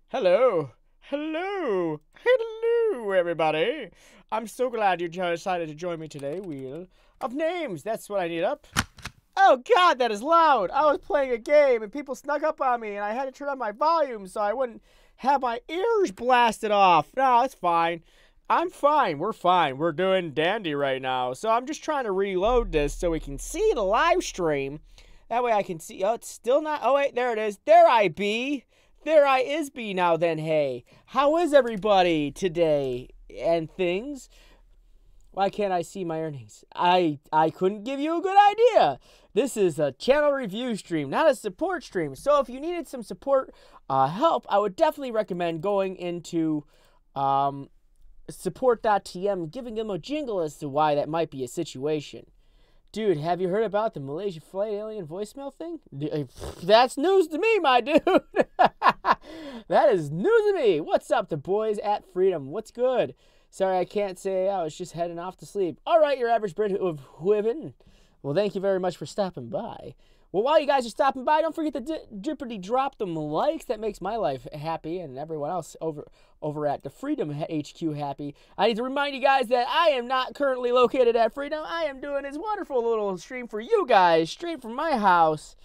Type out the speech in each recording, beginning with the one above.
Hello. Hello. Hello, everybody. I'm so glad you decided to join me today. Wheel of Names. That's what I need up. Oh, God, that is loud. I was playing a game, and people snuck up on me, and I had to turn on my volume so I wouldn't have my ears blasted off. No, it's fine. I'm fine. We're fine. We're doing dandy right now. So I'm just trying to reload this so we can see the live stream. That way I can see. Oh, it's still not. Oh, wait, there it is. There I be. There I is be now then, hey. How is everybody today and things? Why can't I see my earnings? I couldn't give you a good idea. This is a channel review stream, not a support stream. So if you needed some support help, I would definitely recommend going into support.tm, giving them a jingle as to why that might be a situation. Dude, have you heard about the Malaysia flight alien voicemail thing? That's news to me, my dude. That is news to me. What's up, the boys at Freedom? What's good? Sorry, I can't say I was just heading off to sleep. All right, your average Brit of Whiven. Well, thank you very much for stopping by. Well, while you guys are stopping by, don't forget to drippity drop them likes. That makes my life happy and everyone else over at the Freedom HQ happy. I need to remind you guys that I am not currently located at Freedom. I am doing this wonderful little stream for you guys straight from my house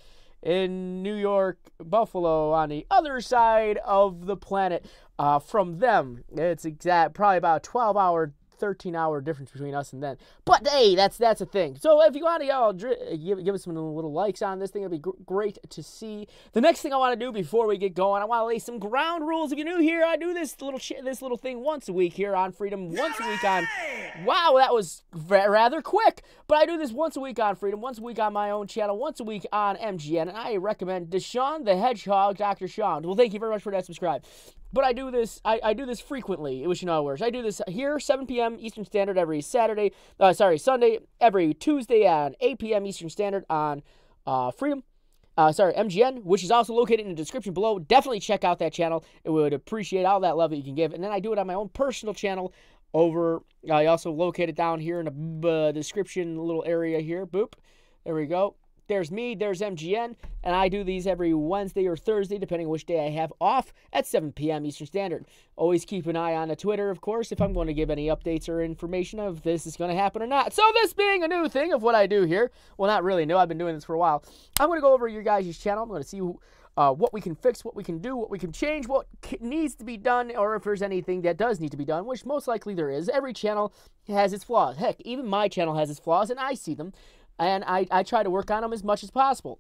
in New York, Buffalo, on the other side of the planet from them. It's probably about a 12-hour 13-hour difference between us and them. But hey, that's a thing. So if you want to y'all give us some little likes on this thing, it'd be great to see. The next thing I want to do before we get going, I want to lay some ground rules. If you're new here, I do this little thing once a week here on Freedom, once a week on. Wow, that was rather quick. But I do this once a week on Freedom, once a week on my own channel, once a week on MGN, and I recommend Deshaun the Hedgehog, Dr. Sean. Well, thank you very much for that subscribe. But I do this. I do this frequently. It was hours. I do this here 7 p.m. Eastern Standard every Sunday, every Tuesday at 8 p.m. Eastern Standard on Freedom. MGN, which is also located in the description below. Definitely check out that channel. It would appreciate all that love that you can give. And then I do it on my own personal channel over. I also located down here in the description little area here. Boop. There we go. There's me, there's MGN, and I do these every Wednesday or Thursday, depending on which day I have off, at 7 p.m. Eastern Standard. Always keep an eye on the Twitter, of course, if I'm going to give any updates or information of if this is going to happen or not. So this being a new thing of what I do here, well, not really new, I've been doing this for a while. I'm going to go over your guys' channel. I'm going to see what we can fix, what we can do, what we can change, what needs to be done, or if there's anything that does need to be done, which most likely there is. Every channel has its flaws. Heck, even my channel has its flaws, and I see them. And I try to work on them as much as possible.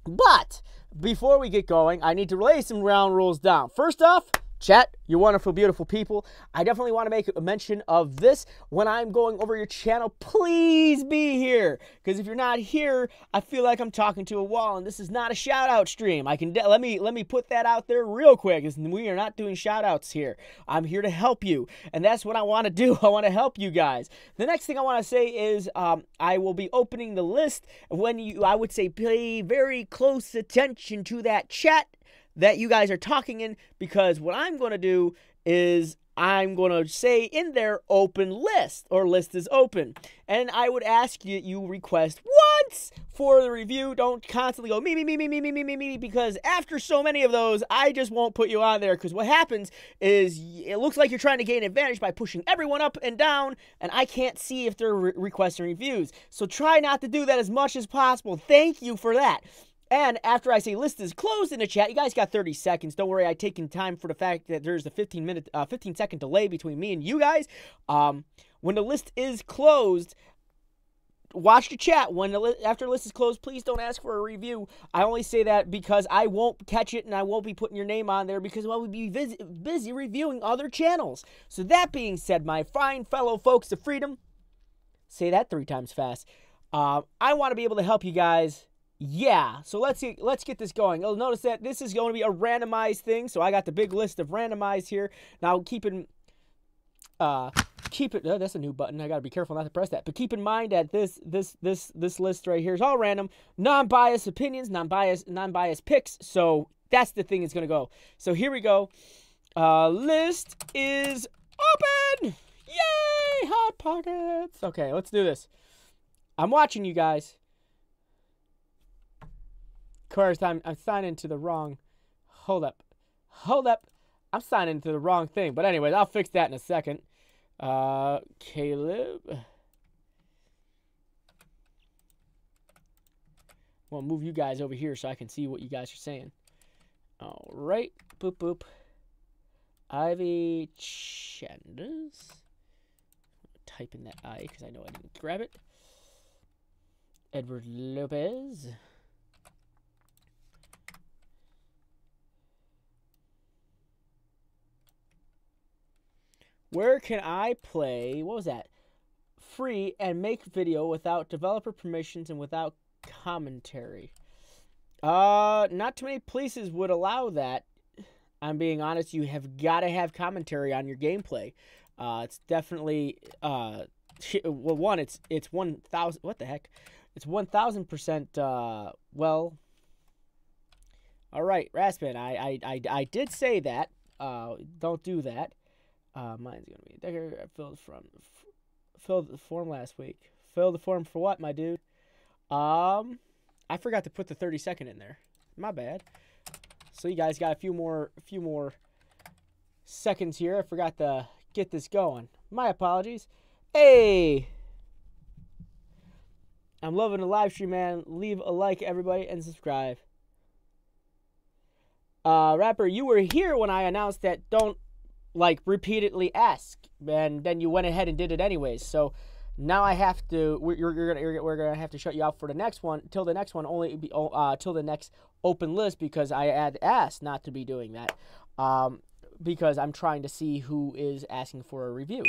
But before we get going, I need to lay some ground rules down. First off, chat, you wonderful, beautiful people. I definitely want to make a mention of this when I'm going over your channel. Please be here, because if you're not here, I feel like I'm talking to a wall, and this is not a shout-out stream. I can let me put that out there real quick, because we are not doing shout-outs here. I'm here to help you, and that's what I want to do. I want to help you guys. The next thing I want to say is I will be opening the list when I would say pay very close attention to that chat that you guys are talking in, because what I'm going to do is I'm going to say in there open list, or list is open, and I would ask you request once for the review. Don't constantly go me, because after so many of those, I just won't put you on there, because what happens is it looks like you're trying to gain advantage by pushing everyone up and down, and I can't see if they're requesting reviews. So try not to do that as much as possible. Thank you for that. And after I say list is closed in the chat, you guys got 30 seconds. Don't worry, I've taken time for the fact that there's a 15-second delay between me and you guys. When the list is closed, watch the chat. After the list is closed, please don't ask for a review. I only say that because I won't catch it and I won't be putting your name on there, because I would be busy reviewing other channels. So that being said, my fine fellow folks of Freedom, say that 3 times fast. I want to be able to help you guys. Yeah, so let's get this going. You'll notice that this is going to be a randomized thing, so I got the big list of randomized here. Now keep it. Oh, that's a new button. I gotta be careful not to press that. But keep in mind that this list right here is all random, non-biased opinions, non-biased picks. So that's the thing that's gonna go. So here we go. List is open. Yay, hot pockets. Okay, let's do this. I'm watching you guys. Of course, I'm signing to the wrong. Hold up. I'm signing into the wrong thing. But anyways, I'll fix that in a second. Caleb. Well, move you guys over here so I can see what you guys are saying. All right. Boop, boop. Ivy Chanders. Type in that I because I know I didn't grab it. Edward Lopez. Where can I play, what was that? Free and make video without developer permissions and without commentary. Not too many places would allow that. I'm being honest, you have got to have commentary on your gameplay. It's definitely, well, one, it's 1,000, what the heck? It's 1,000%, well, all right, Raspin, I did say that. Don't do that. Mine's gonna be Decker. I filled the form last week. Filled the form for what, my dude? I forgot to put the 30-second in there. My bad. So you guys got a few more seconds here. I forgot to get this going. My apologies. Hey, I'm loving the live stream, man. Leave a like, everybody, and subscribe. Rapper, you were here when I announced that don't repeatedly ask, and then you went ahead and did it anyways. So now I have to. We're gonna have to shut you out for the next one. Till the next one, only be till the next open list, because I had asked not to be doing that. Because I'm trying to see who is asking for a review.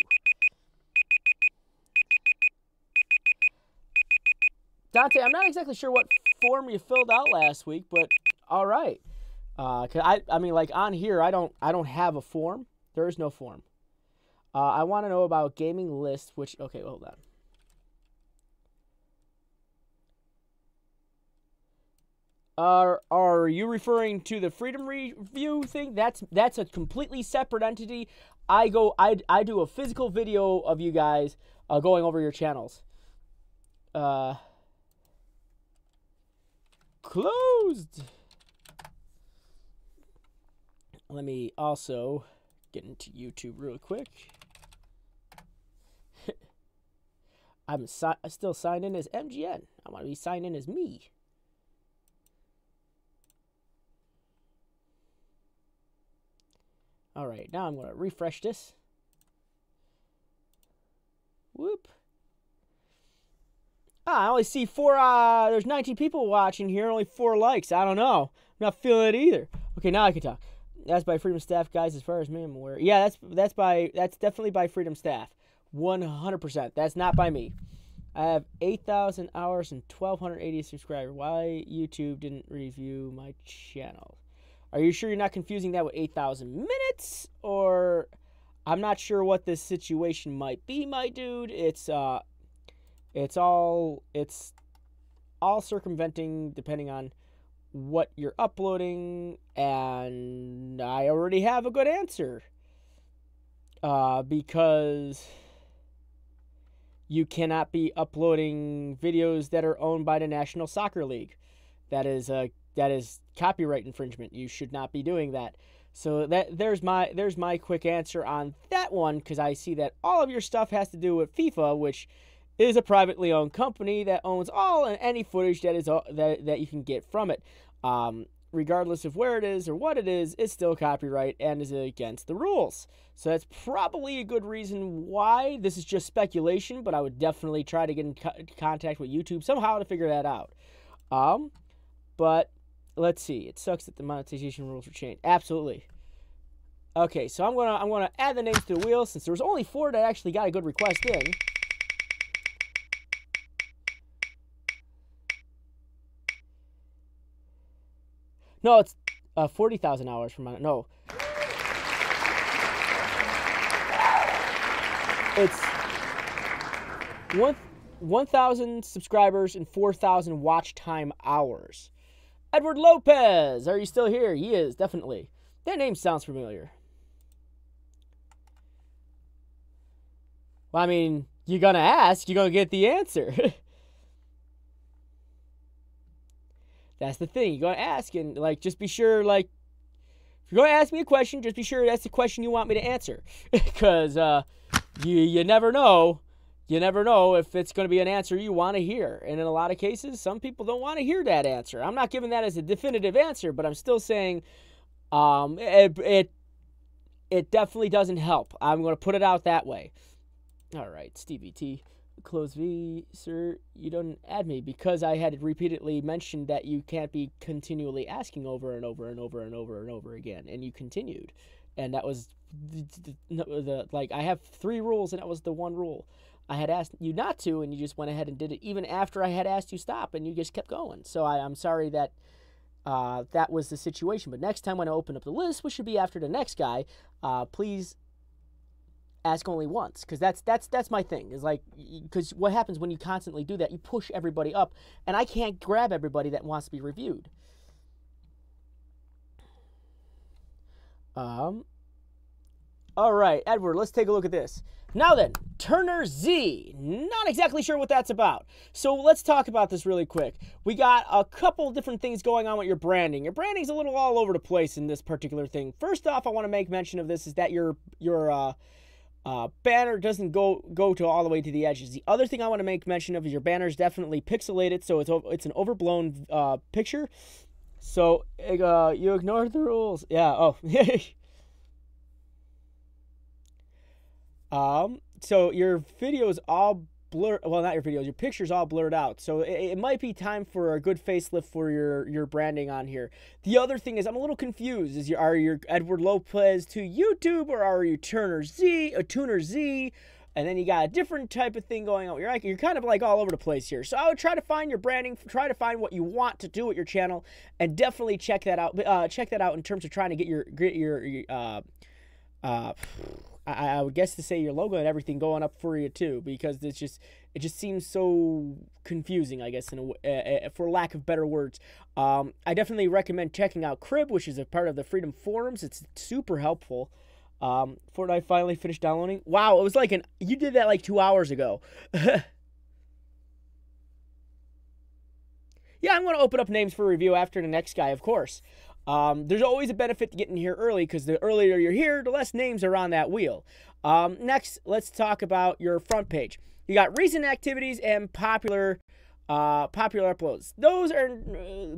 Dante, I'm not exactly sure what form you filled out last week, but all right. 'Cause I mean, like on here, I don't have a form. There is no form. I want to know about gaming list, which, okay, hold on. Are you referring to the Freedom Review thing? That's a completely separate entity. I do a physical video of you guys going over your channels. Closed. Let me also get into YouTube real quick. I'm still signed in as MGN. I want to be signed in as me. All right, now I'm going to refresh this. Whoop. I only see there's 19 people watching here, only 4 likes. I don't know. I'm not feeling it either. Okay, now I can talk. That's by Freedom Staff, guys, as far as me I'm aware. Yeah, that's definitely by Freedom Staff. 100%. That's not by me. I have 8,000 hours and 1,280 subscribers. Why YouTube didn't review my channel? Are you sure you're not confusing that with 8,000 minutes? Or I'm not sure what this situation might be, my dude. It's all circumventing depending on what you're uploading, and I already have a good answer. Because you cannot be uploading videos that are owned by the National Soccer League. That is copyright infringement. You should not be doing that. So there's my quick answer on that one, because I see that all of your stuff has to do with FIFA, which is a privately owned company that owns all and any footage that you can get from it. Regardless of where it is or what it is, it's still copyright and is against the rules. So that's probably a good reason why. This is just speculation, but I would definitely try to get in contact with YouTube somehow to figure that out. But let's see. It sucks that the monetization rules were changed. Absolutely. Okay, so I'm gonna add the names to the wheel, since there was only 4 that actually got a good request in. No, it's 40,000 hours from my, no. It's 1,000 subscribers and 4,000 watch time hours. Edward Lopez, are you still here? He is, definitely. That name sounds familiar. Well, I mean, you're gonna ask, you're gonna get the answer. That's the thing. You're going to ask, and, just be sure, if you're going to ask me a question, just be sure that's the question you want me to answer. Because you never know. You never know if it's going to be an answer you want to hear. And in a lot of cases, some people don't want to hear that answer. I'm not giving that as a definitive answer, but I'm still saying it definitely doesn't help. I'm going to put it out that way. All right, Stevie T. Close V, sir, you don't add me because I had repeatedly mentioned that you can't be continually asking over and over and over and over and over again, and you continued, and that was like, I have 3 rules, and that was the one rule. I had asked you not to, and you just went ahead and did it even after I had asked you stop, and you just kept going. So I'm sorry that that was the situation, but next time when I open up the list, which should be after the next guy, please ask only once, because that's my thing. Is like, because what happens when you constantly do that, you push everybody up, and I can't grab everybody that wants to be reviewed. All right, Edward, let's take a look at this. Now then, Turner Z. Not exactly sure what that's about. So let's talk about this really quick. We got a couple different things going on with your branding. Your branding's a little all over the place in this particular thing. First off, I want to make mention of this is that your banner doesn't go to all the way to the edges. The other thing I want to make mention of is your banner is definitely pixelated, so it's an overblown picture. So you ignored the rules. Yeah. Oh. So your videos all blur. Well, not your videos. Your pictures all blurred out. So it might be time for a good facelift for your branding on here. The other thing is I'm a little confused. Are you Edward Lopez to YouTube, or are you Tuner Z? And then you got a different type of thing going on. You're kind of like all over the place here. So I would try to find your branding, try to find what you want to do with your channel, and definitely check that out. Check that out in terms of trying to get your I would guess to say your logo and everything going up for you too, because it just seems so confusing, I guess, for lack of better words. I definitely recommend checking out Crib, which is a part of the Freedom Forums. It's super helpful. Fortnite finally finished downloading. Wow, it was like you did that like 2 hours ago. Yeah, I'm going to open up names for review after the next guy, of course. There's always a benefit to getting here early, because the earlier you're here, the less names are on that wheel. Next, let's talk about your front page. You got recent activities and popular uploads. Those are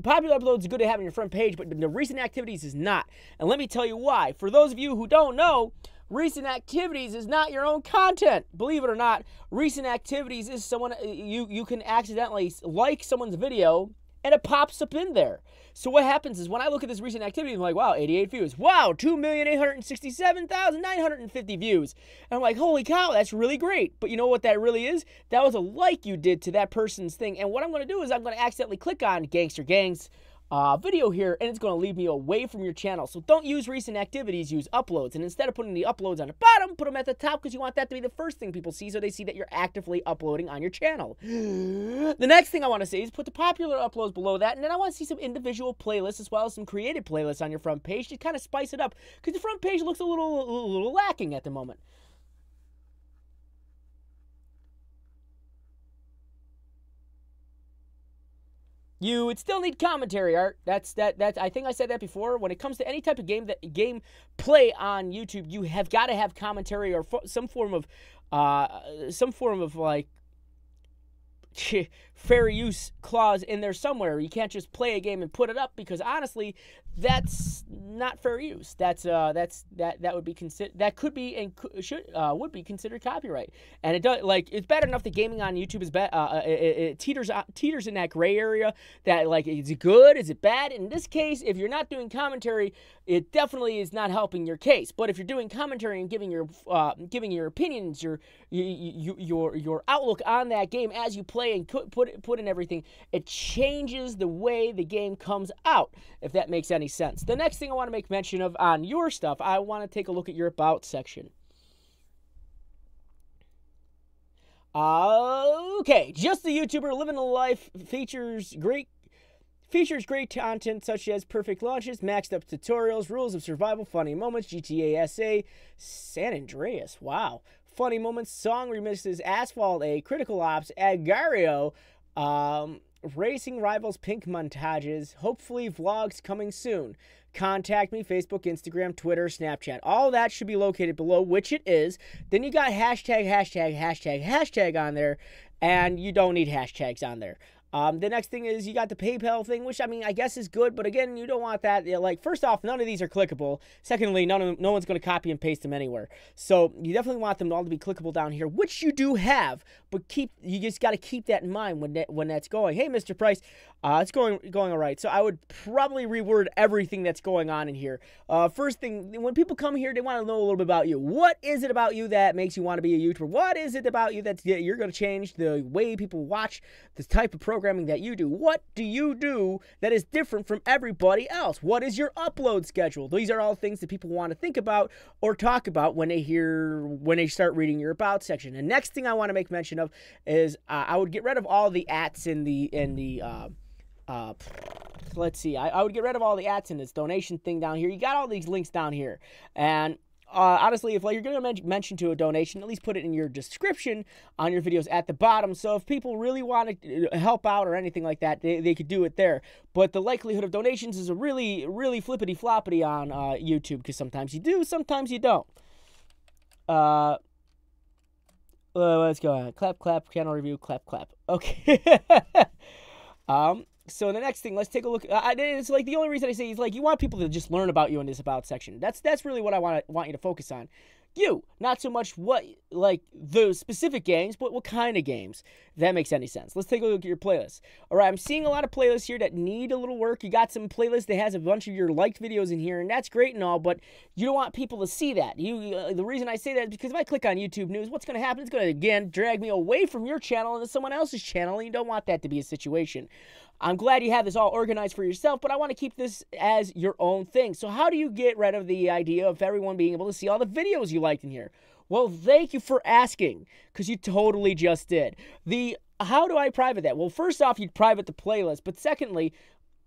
popular uploads are good to have on your front page, but the recent activities is not. And let me tell you why. For those of you who don't know, recent activities is not your own content. Believe it or not, recent activities is someone you can accidentally like someone's video and it pops up in there. So what happens is when I look at this recent activity, I'm like, wow, 88 views. Wow, 2,867,950 views. And I'm like, holy cow, that's really great. But you know what that really is? That was a like you did to that person's thing. And what I'm going to do is I'm going to accidentally click on Gangster Gang's video here, and it's going to lead me away from your channel. So don't use recent activities, use uploads. And instead of putting the uploads on the bottom, put them at the top, because you want that to be the first thing people see, so they see that you're actively uploading on your channel. The next thing I want to say is put the popular uploads below that, and then I want to see some individual playlists as well as some created playlists on your front page to kind of spice it up, because the front page looks a little lacking at the moment. You would still need commentary art. That's I think I said that before. When it comes to any type of game play on YouTube, you have got to have commentary or some form of like fair use clause in there somewhere. You can't just play a game and put it up, because honestly, that's not fair use. That would be would be considered copyright. And it does, like, it's bad enough that gaming on YouTube is bad. It teeters in that gray area. That, like, is it good? Is it bad? In this case, if you're not doing commentary, it definitely is not helping your case. But if you're doing commentary and giving your opinions, your outlook on that game as you play and put in everything, it changes the way the game comes out, if that makes any sense. The next thing I want to make mention of on your stuff, I want to take a look at your About section. Okay, just a YouTuber living a life, features great content such as perfect launches, maxed up tutorials, rules of survival, funny moments, GTA SA, San Andreas, wow, funny moments, song remixes, Asphalt A, Critical Ops, Agario, Racing Rivals Pink montages. Hopefully vlogs coming soon. Contact me, Facebook, Instagram, Twitter, Snapchat. All that should be located below, which it is. Then you got hashtag on there, and you don't need hashtags on there. The next thing is you got the PayPal thing, which, I mean, I guess is good, but again, you don't want that. Like, first off, none of these are clickable. Secondly, no one's going to copy and paste them anywhere. So you definitely want them all to be clickable down here, which you do have, but you just got to keep that in mind when that's going. Hey, Mr. Price, it's going all right. So I would probably reword everything that's going on in here. First thing, when people come here, they want to know a little bit about you. What is it about you that makes you want to be a YouTuber? What is it about you that you're going to change the way people watch this type of programming that you do? What do you do that is different from everybody else? What is your upload schedule? These are all things that people want to think about or talk about when they start reading your about section. The next thing I want to make mention of is I would get rid of all the ats in the let's see, I would get rid of all the ats in this donation thing down here. You got all these links down here, and honestly, if you're going to mention to a donation, at least put it in your description on your videos at the bottom. So if people really want to help out or anything like that, they could do it there. But the likelihood of donations is a really, really flippity-floppity on YouTube, because sometimes you do, sometimes you don't. Let's go ahead. Clap, clap, channel review, clap, clap. Okay. So the next thing, let's take a look. It's like the only reason I say is like you want people to just learn about you in this about section. That's really what I want you to focus on. You, not so much what like the specific games, but what kind of games. If that makes any sense. Let's take a look at your playlist. All right, I'm seeing a lot of playlists here that need a little work. You got some playlists that has a bunch of your liked videos in here, and that's great and all, but you don't want people to see that. The reason I say that is because if I click on YouTube News, what's going to happen? It's going to again drag me away from your channel into someone else's channel, and you don't want that to be a situation. I'm glad you have this all organized for yourself, but I want to keep this as your own thing. So how do you get rid of the idea of everyone being able to see all the videos you liked in here? Well, thank you for asking, because you totally just did. How do I private that? Well, first off, you'd private the playlist, but secondly,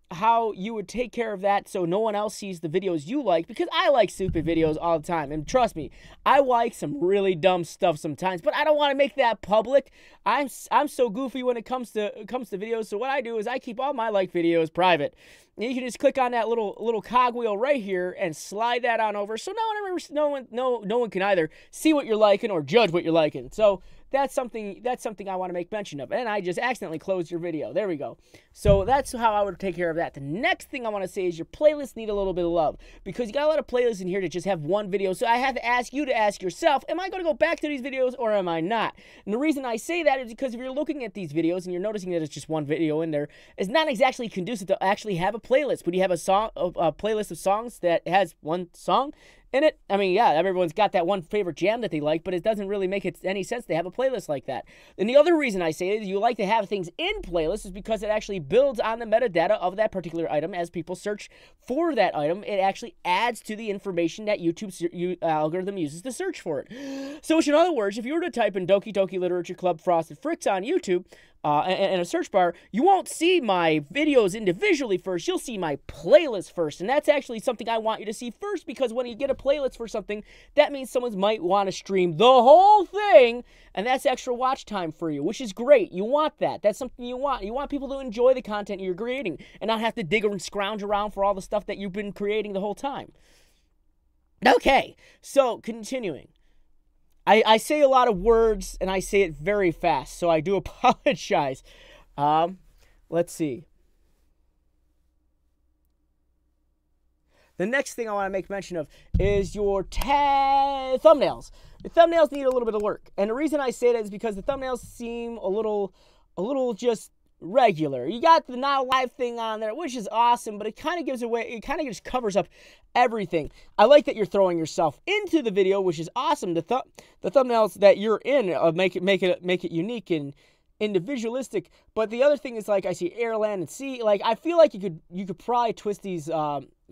how you would take care of that so no one else sees the videos you like, because I like stupid videos all the time, and trust me, I like some really dumb stuff sometimes, but I don't want to make that public. I'm so goofy when it comes to videos, so what I do is I keep all my like videos private. And you can just click on that little cogwheel right here and slide that on over, so no one can either see what you're liking or judge what you're liking. So that's something I want to make mention of. And I just accidentally closed your video. There we go. So that's how I would take care of that. The next thing I want to say is your playlists need a little bit of love, because you got a lot of playlists in here that just have one video. So I have to ask you to ask yourself, am I going to go back to these videos or am I not? And the reason I say that is because if you're looking at these videos and you're noticing that it's just one video in there, it's not exactly conducive to actually have a playlist. When you have a playlist of songs that has one song in it, I mean, yeah, everyone's got that one favorite jam that they like, but it doesn't really make any sense to have a playlist like that. And the other reason I say it is you like to have things in playlists is because it actually builds on the metadata of that particular item. As people search for that item, it actually adds to the information that YouTube's algorithm uses to search for it. So in other words, if you were to type in Doki Doki Literature Club Frosted Fricks on YouTube, in a search bar, you won't see my videos individually first. You'll see my playlist first. And that's actually something I want you to see first, because when you get a playlist for something, that means someone might want to stream the whole thing, and that's extra watch time for you, which is great. You want that. That's something you want. You want people to enjoy the content you're creating and not have to dig and scrounge around for all the stuff that you've been creating the whole time. Okay, so continuing. I say a lot of words, and I say it very fast, so I do apologize. Let's see. The next thing I want to make mention of is your thumbnails. The thumbnails need a little bit of work, and the reason I say that is because the thumbnails seem a little just regular. You got the now live thing on there, which is awesome, but it kind of gives away, it kind of just covers up everything. I like that you're throwing yourself into the video, which is awesome. The thumbnails that you're in make it unique and individualistic. But the other thing is, like, I see air, land, and sea. Like, I feel like you could probably twist these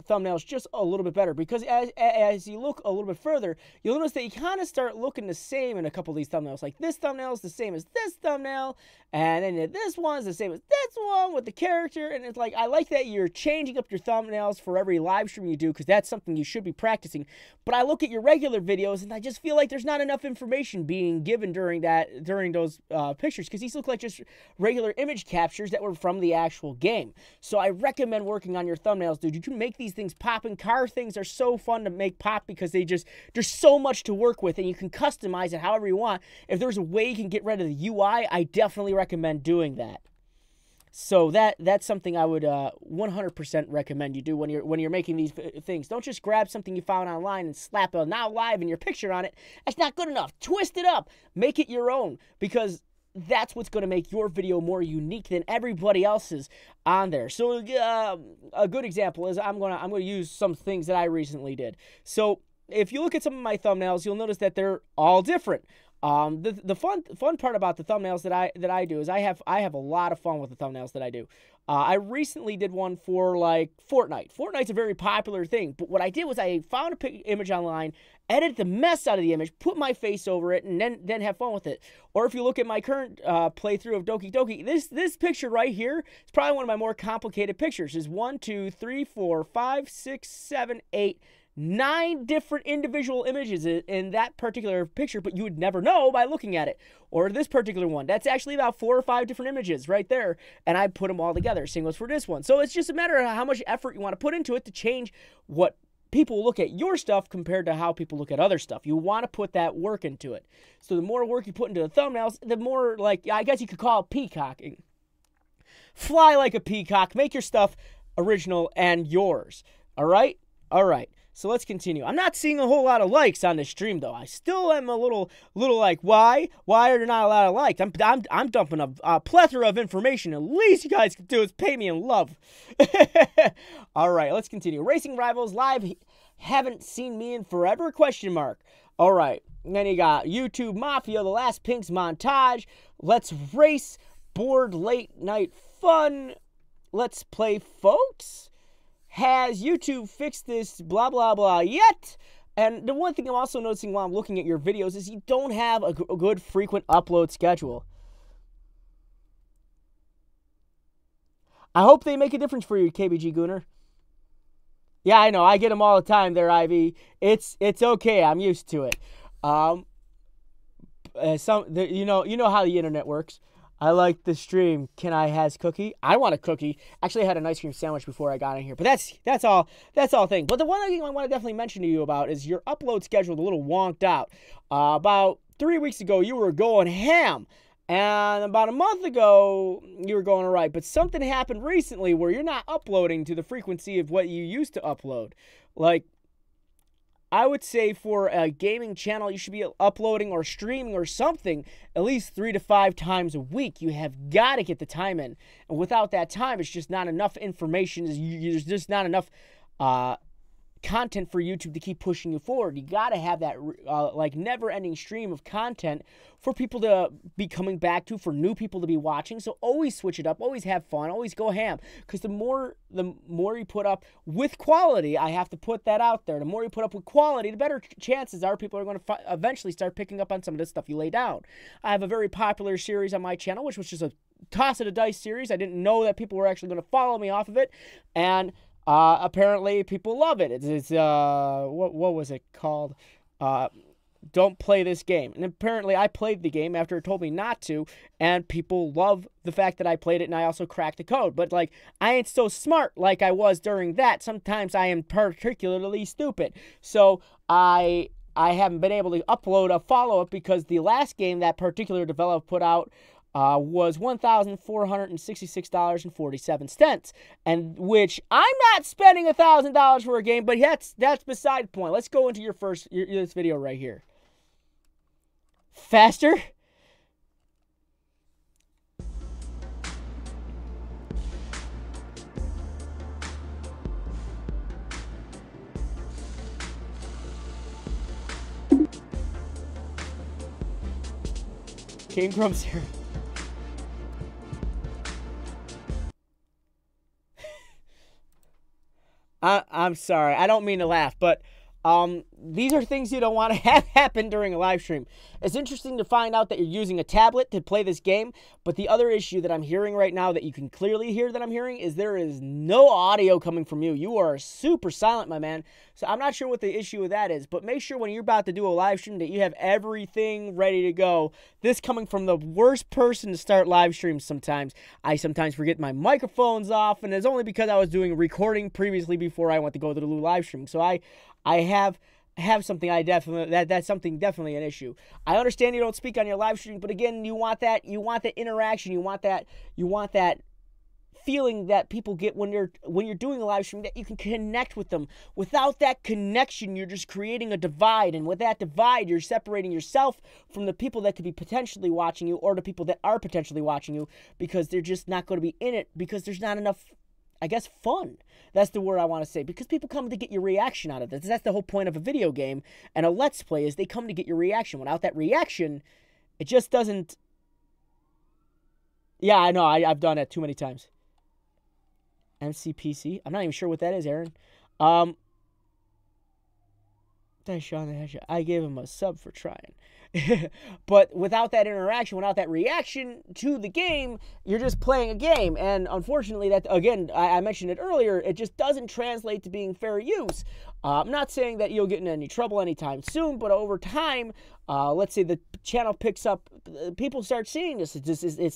thumbnails just a little bit better, because as you look a little bit further, you'll notice that you kind of start looking the same in a couple of these thumbnails. Like this thumbnail is the same as this thumbnail, and then this one's the same as this one with the character. And it's like, I like that you're changing up your thumbnails for every live stream you do, because that's something you should be practicing. But I look at your regular videos and I just feel like there's not enough information being given during those pictures, because these look like just regular image captures that were from the actual game. So I recommend working on your thumbnails, dude. You can make these things popping. Car things are so fun to make pop because there's so much to work with, and you can customize it however you want. If there's a way you can get rid of the UI, I definitely recommend doing that. So that's something I would 100% recommend you do when you're making these things. Don't just grab something you found online and slap a now live in your picture on it. That's not good enough. Twist it up. Make it your own, because that's what's going to make your video more unique than everybody else's on there. So a good example is I'm gonna use some things that I recently did. So if you look at some of my thumbnails, you'll notice that they're all different. The fun part about the thumbnails that I do is I have a lot of fun with the thumbnails that I do. I recently did one for like Fortnite. Fortnite's a very popular thing, but what I did was I found a image online, edited the mess out of the image, put my face over it, and then have fun with it. Or if you look at my current playthrough of Doki Doki, this picture right here is probably one of my more complicated pictures. Is 1, 2, 3, 4, 5, 6, 7, 8, 9 different individual images in that particular picture, but you would never know by looking at it. Or this particular one, that's actually about 4 or 5 different images right there, and I put them all together. Same goes for this one. So it's just a matter of how much effort you want to put into it to change what people look at your stuff compared to how people look at other stuff. You want to put that work into it. So the more work you put into the thumbnails, the more, like, I guess you could call it peacocking. Fly like a peacock. Make your stuff original and yours. All right? All right. So let's continue. I'm not seeing a whole lot of likes on this stream, though. I still am a little like, why? Why are there not a lot of likes? I'm dumping a plethora of information. The least you guys can do is pay me in love. All right, let's continue. Racing Rivals Live. Haven't seen me in forever? Question mark. All right. And then you got YouTube Mafia, The Last Pinks montage. Let's race. Bored late night fun. Let's play, folks. Has YouTube fixed this blah, blah, blah yet? And the one thing I'm also noticing while I'm looking at your videos is you don't have a good frequent upload schedule. I hope they make a difference for you, KBG Gooner. Yeah, I know. I get them all the time there, Ivy. It's okay. I'm used to it. You know how the internet works. I like the stream. Can I has cookie? I want a cookie. Actually, I had an ice cream sandwich before I got in here. But that's all thing. But the one thing I want to definitely mention to you about is your upload schedule a little wonked out. About 3 weeks ago, you were going ham. And about a month ago, you were going all right. But something happened recently where you're not uploading to the frequency of what you used to upload. Like, I would say for a gaming channel, you should be uploading or streaming or something at least 3 to 5 times a week. You have got to get the time in. And without that time, it's just not enough information. There's just not enough content for YouTube to keep pushing you forward. You got to have that like never-ending stream of content for people to be coming back to, for new people to be watching. So always switch it up, always have fun, always go ham, because the more you put up with quality, I have to put that out there, the more you put up with quality, the better chances are people are going to eventually start picking up on some of this stuff you lay down. I have a very popular series on my channel, which was just a toss of the dice series. I didn't know that people were actually going to follow me off of it, and apparently people love it. It's what was it called? Don't play this game. And apparently I played the game after it told me not to, and people love the fact that I played it, and I also cracked the code. But like, I ain't so smart like I was during that. Sometimes I am particularly stupid. So I haven't been able to upload a follow-up because the last game that particular developer put out was $1,466.47, and which I'm not spending $1,000 for a game, but that's beside the point. Let's go into this video right here. Faster. King Crumbs here. I'm sorry. I don't mean to laugh, but these are things you don't want to have happen during a live stream. It's interesting to find out that you're using a tablet to play this game, but the other issue that I'm hearing right now that you can clearly hear that I'm hearing is there is no audio coming from you. You are super silent, my man. So I'm not sure what the issue with that is, but make sure when you're about to do a live stream that you have everything ready to go. This coming from the worst person to start live streams sometimes. I sometimes forget my microphone's off, and it's only because I was doing recording previously before I went to go to the live stream. So I have something that's something definitely an issue. I understand you don't speak on your live stream, but again, you want that interaction, you want that feeling that people get when you're doing a live stream, that you can connect with them. Without that connection, you're just creating a divide, and with that divide, you're separating yourself from the people that could be potentially watching you, or the people that are potentially watching you, because they're just not going to be in it because there's not enough, I guess, fun. That's the word I want to say, because people come to get your reaction out of this. That's the whole point of a video game and a Let's Play, is they come to get your reaction. Without that reaction, it just doesn't... Yeah, I know. I've done it too many times. MCPC? I'm not even sure what that is, Aaron. I gave him a sub for trying. But without that interaction, without that reaction to the game, you're just playing a game. And unfortunately, that, again, I mentioned it earlier, it just doesn't translate to being fair use. I'm not saying that you'll get in any trouble anytime soon, but over time, let's say the channel picks up, people start seeing this. It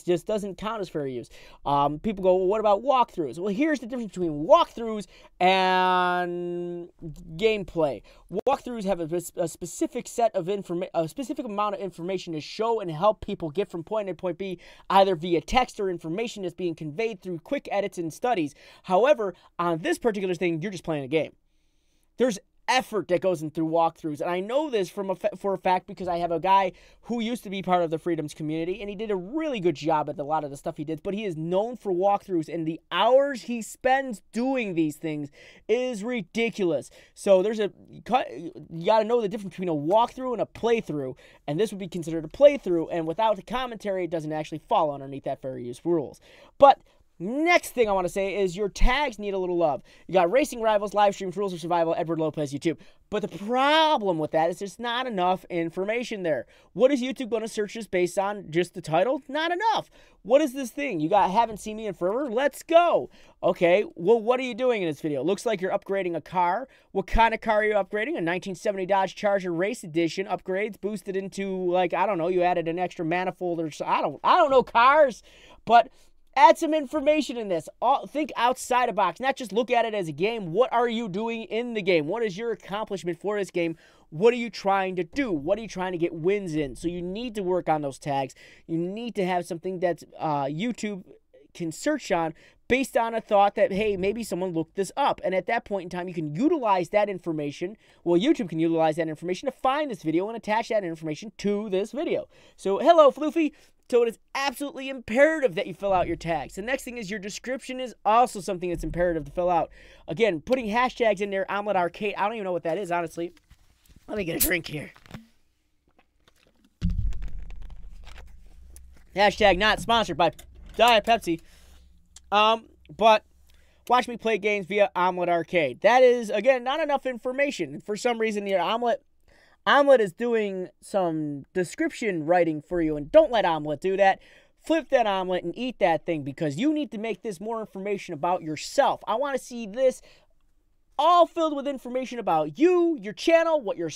just doesn't count as fair use. People go, well, what about walkthroughs? Well, here's the difference between walkthroughs and gameplay. Walkthroughs have a specific set of a specific amount of information to show and help people get from point A to point B, either via text or information that's being conveyed through quick edits and studies. However, on this particular thing, you're just playing a game. There's effort that goes in through walkthroughs, and I know this for a fact because I have a guy who used to be part of the Freedoms community, and he did a really good job at a lot of the stuff he did, but he is known for walkthroughs, and the hours he spends doing these things is ridiculous. So you got to know the difference between a walkthrough and a playthrough, and this would be considered a playthrough, and without the commentary, it doesn't actually fall underneath that fair use rules. But next thing I want to say is your tags need a little love. You got Racing Rivals, Live Streams, Rules of Survival, Edward Lopez, YouTube. But the problem with that is there's not enough information there. What is YouTube going to search this based on? Just the title? Not enough. What is this thing? You got haven't seen me in forever? Let's go. Okay, well, what are you doing in this video? Looks like you're upgrading a car. What kind of car are you upgrading? A 1970 Dodge Charger Race Edition. Upgrades boosted into, like, I don't know, you added an extra manifold or so. I don't know cars, but add some information in this. Think outside the box, not just look at it as a game. What are you doing in the game? What is your accomplishment for this game? What are you trying to do? What are you trying to get wins in? So you need to work on those tags. You need to have something that YouTube can search on based on a thought that, hey, maybe someone looked this up. And at that point in time, you can utilize that information. Well, YouTube can utilize that information to find this video and attach that information to this video. So, hello, Floofy. So it is absolutely imperative that you fill out your tags. The next thing is your description is also something that's imperative to fill out. Again, putting hashtags in there, Omelet Arcade. I don't even know what that is, honestly. Let me get a drink here. Hashtag not sponsored by Diet Pepsi. But watch me play games via Omelet Arcade. That is, again, not enough information. For some reason, your Omelet is doing some description writing for you, and don't let Omelet do that. Flip that omelet and eat that thing, because you need to make this more information about yourself. I want to see this all filled with information about you, your channel, what your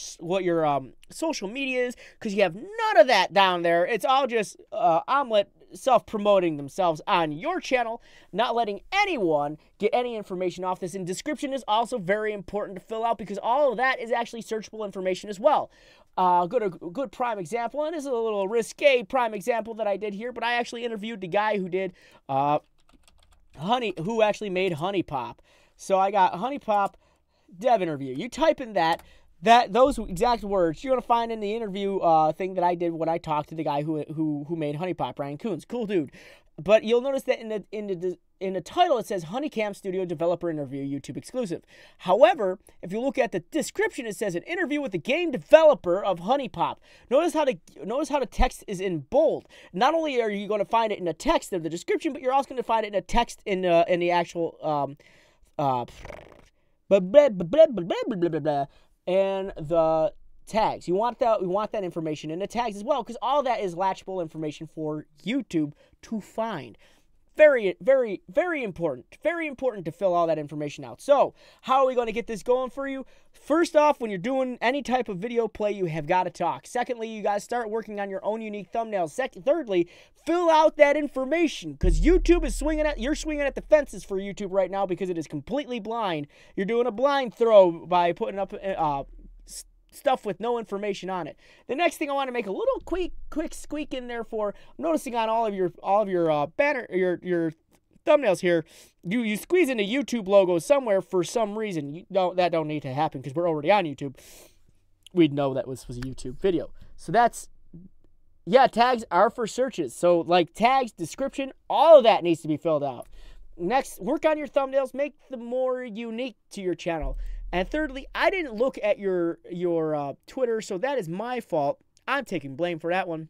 social media is, because you have none of that down there. It's all just Omelet self-promoting themselves on your channel, not letting anyone get any information off this. And description is also very important to fill out, because all of that is actually searchable information as well. Good prime example, and this is a little risque prime example that I did here, but I actually interviewed the guy who did who actually made Honey Pop. So I got Honey Pop dev interview. You type in those exact words, you're going to find in the interview thing that I did when I talked to the guy who made Honey Pop, Ryan Coons. Cool dude. But you'll notice that in the title it says Honeycam Studio Developer Interview, YouTube exclusive. However, if you look at the description, it says an interview with the game developer of Honey Pop. Notice how the text is in bold. Not only are you going to find it in the text of the description, but you're also going to find it in the text in the actual blah, blah, blah, blah, blah, blah, blah, blah, blah, and the tags. We want that information in the tags as well, because all that is latchable information for YouTube to find. Very, very, very important. Very important to fill all that information out. So, how are we going to get this going for you? First off, when you're doing any type of video play, you have got to talk. Secondly, you got to start working on your own unique thumbnails. Thirdly, fill out that information, because YouTube is you're swinging at the fences for YouTube right now because it is completely blind. You're doing a blind throw by putting up stuff with no information on it. The next thing I want to make a little quick squeak in there for, I'm noticing on all of your banner, your thumbnails here, you squeeze in a YouTube logo somewhere for some reason. That don't need to happen because we're already on YouTube. We'd know that was a YouTube video. So that's, yeah, tags are for searches. So like tags, description, all of that needs to be filled out. Next, work on your thumbnails, make them more unique to your channel. And thirdly, I didn't look at your Twitter, so that is my fault. I'm taking blame for that one.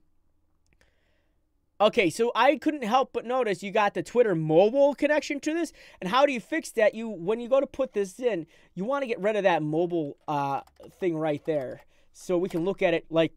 Okay, so I couldn't help but notice you got the Twitter mobile connection to this. And how do you fix that? When you go to put this in, you want to get rid of that mobile thing right there, so we can look at it like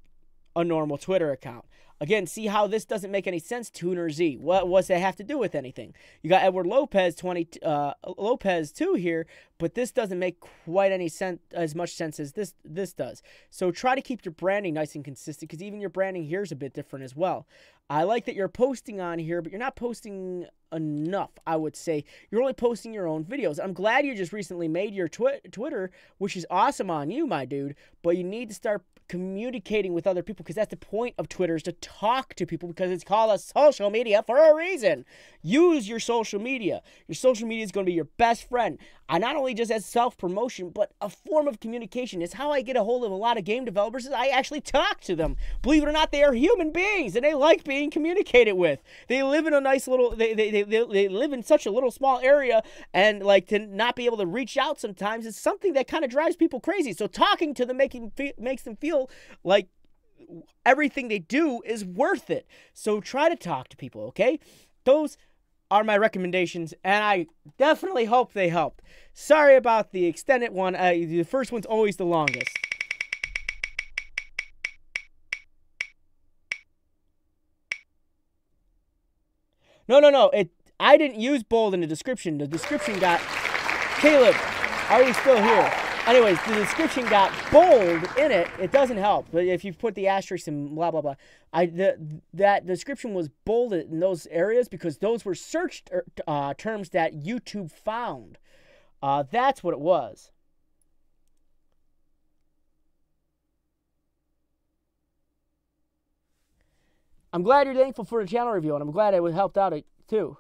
a normal Twitter account. Again, see how this doesn't make any sense, Tuner Z. What's that have to do with anything? You got Edward Lopez Lopez 2 here, but this doesn't make quite any sense, as much sense as this does. So try to keep your branding nice and consistent, because even your branding here is a bit different as well. I like that you're posting on here, but you're not posting enough, I would say. You're only posting your own videos. I'm glad you just recently made your Twitter, which is awesome on you, my dude, but you need to start communicating with other people, because that's the point of Twitter, is to talk to people, because it's called a social media for a reason. Use your social media. Your social media is going to be your best friend. I not only just as self-promotion, but a form of communication. It's how I get a hold of a lot of game developers, is I actually talk to them. Believe it or not, they are human beings, and they like being communicated with. They live in a nice little, they live in such a little small area, and like to not be able to reach out sometimes is something that kind of drives people crazy. So talking to them makes them feel like everything they do is worth it. So try to talk to people, okay? Those are my recommendations, and I definitely hope they helped. Sorry about the extended one. The first one's always the longest. No. I didn't use bold in the description. The description got... Caleb, are you still here? Anyways, the description got bold in it. It doesn't help. But if you put the asterisk and blah, blah, blah. That description was bolded in those areas because those were search terms that YouTube found. That's what it was. I'm glad you're thankful for the channel review, and I'm glad it helped out too.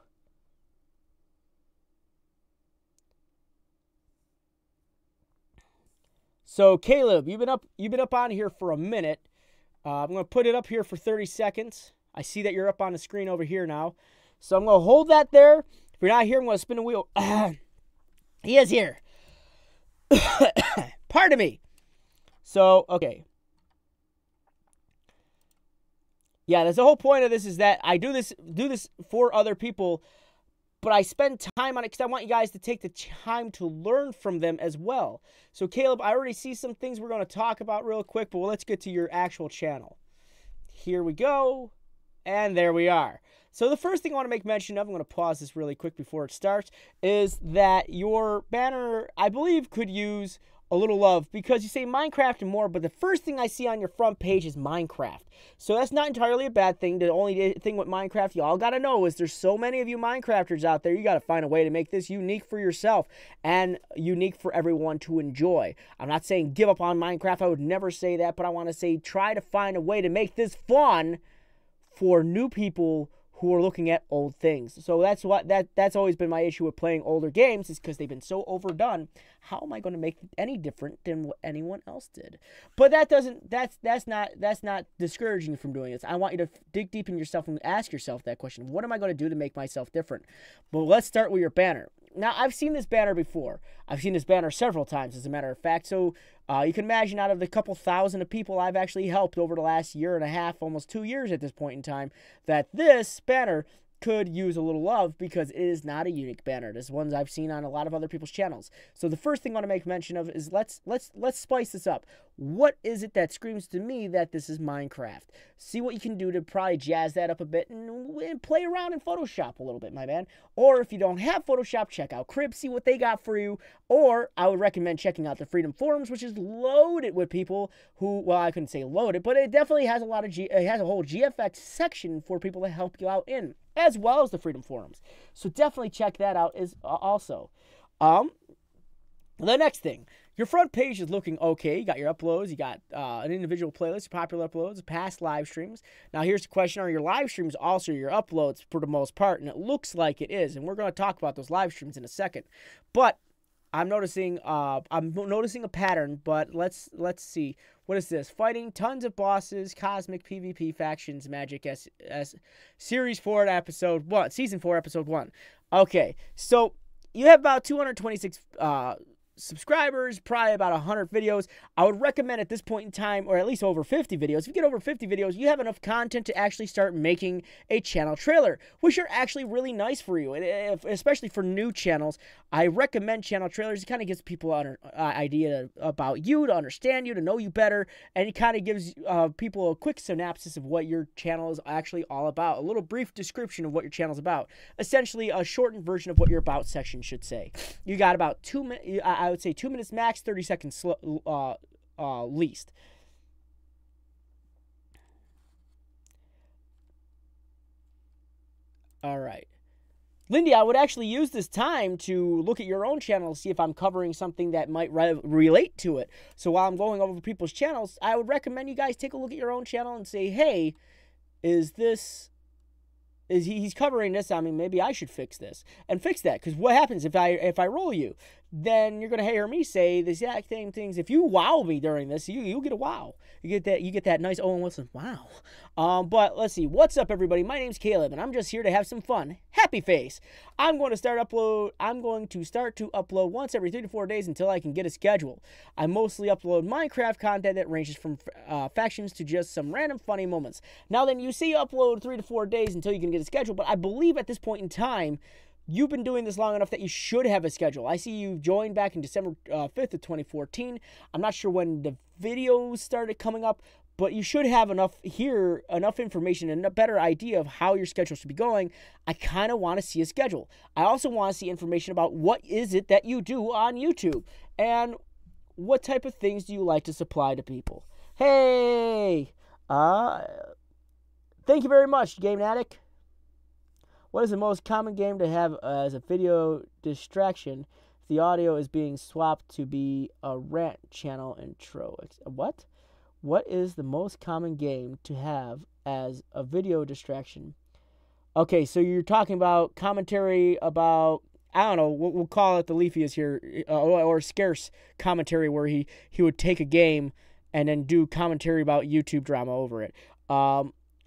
So Caleb, you've been up on here for a minute. I'm going to put it up here for 30 seconds. I see that you're up on the screen over here now. So I'm going to hold that there. If you're not here, I'm going to spin the wheel. He is here. Pardon me. So, okay. Yeah, that's the whole point of this, is that I do this for other people, but I spend time on it because I want you guys to take the time to learn from them as well. So, Caleb, I already see some things we're going to talk about real quick, but let's get to your actual channel. Here we go, and there we are. So the first thing I want to make mention of, I'm going to pause this really quick before it starts, is that your banner, I believe, could use a little love, because you say Minecraft and more, but the first thing I see on your front page is Minecraft. So that's not entirely a bad thing. The only thing with Minecraft you all got to know is there's so many of you Minecrafters out there, you got to find a way to make this unique for yourself and unique for everyone to enjoy. I'm not saying give up on Minecraft. I would never say that, but I want to say try to find a way to make this fun for new people who are looking at old things. So that's always been my issue with playing older games, is because they've been so overdone. How am I going to make it any different than what anyone else did? But that's not discouraging you from doing this. I want you to dig deep in yourself and ask yourself that question. What am I going to do to make myself different? But let's start with your banner. Now, I've seen this banner before. I've seen this banner several times, as a matter of fact. So you can imagine, out of the couple thousand of people I've actually helped over the last year and a half, almost 2 years at this point in time, that this banner could use a little love because it is not a unique banner. This ones I've seen on a lot of other people's channels. So the first thing I want to make mention of is let's spice this up. What is it that screams to me that this is Minecraft? See what you can do to probably jazz that up a bit and play around in Photoshop a little bit, my man. Or if you don't have Photoshop, check out Crib, see what they got for you. Or I would recommend checking out the Freedom Forums, which is loaded with people who, well, I couldn't say loaded, but it definitely has a lot of it has a whole GFX section for people to help you out in, as well as the Freedom Forums. So definitely check that out also. The next thing, your front page is looking okay. You got your uploads, you got an individual playlist, popular uploads, past live streams. Now here's the question, are your live streams also your uploads for the most part? And it looks like it is, and we're going to talk about those live streams in a second. But I'm noticing a pattern, but let's see. What is this? Fighting tons of bosses, cosmic PvP factions, Magic S Series 4 episode 1, Season 4 episode 1. Okay, so you have about 226 subscribers, probably about 100 videos. I would recommend at this point in time, or at least over 50 videos. If you get over 50 videos, you have enough content to actually start making a channel trailer, which are actually really nice for you, especially for new channels. I recommend channel trailers. It kind of gives people an idea about you, to understand you, to know you better, and it kind of gives people a quick synopsis of what your channel is actually all about, a little brief description of what your channel is about, essentially a shortened version of what your about section should say. You got about 2 minutes, I would say 2 minutes max, 30 seconds least. All right. Lindy, I would actually use this time to look at your own channel, see if I'm covering something that might relate to it. So while I'm going over people's channels, I would recommend you guys take a look at your own channel and say, hey, he's covering this? I mean, maybe I should fix this and fix that. Because what happens if I roll you? Then you're gonna hear me say the exact same things. If you wow me during this, you get a wow. You get that nice Owen Wilson wow. But let's see. What's up, everybody? My name's Caleb, and I'm just here to have some fun. Happy face. I'm going to start to upload once every 3 to 4 days until I can get a schedule. I mostly upload Minecraft content that ranges from factions to just some random funny moments. Now then, you see upload 3 to 4 days until you can get a schedule, but I believe at this point in time, you've been doing this long enough that you should have a schedule. I see you joined back in December 5th of 2014. I'm not sure when the videos started coming up, but you should have enough information and a better idea of how your schedule should be going. I kind of want to see a schedule. I also want to see information about what is it that you do on YouTube and what type of things do you like to supply to people. Hey, thank you very much, Game Addict. What is the most common game to have as a video distraction if the audio is being swapped to be a rant channel intro? What? What is the most common game to have as a video distraction? Okay, so you're talking about commentary about, I don't know, we'll call it the Leafy here, or scarce commentary where he would take a game and then do commentary about YouTube drama over it.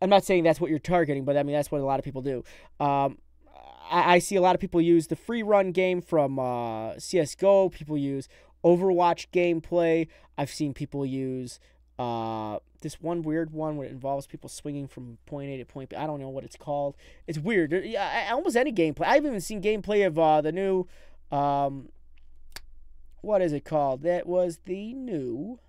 I'm not saying that's what you're targeting, but I mean, that's what a lot of people do. I see a lot of people use the free run game from CSGO. People use Overwatch gameplay. I've seen people use this one weird one where it involves people swinging from point A to point B. I don't know what it's called. It's weird. Almost any gameplay. I've even seen gameplay of the new, what is it called? That was the new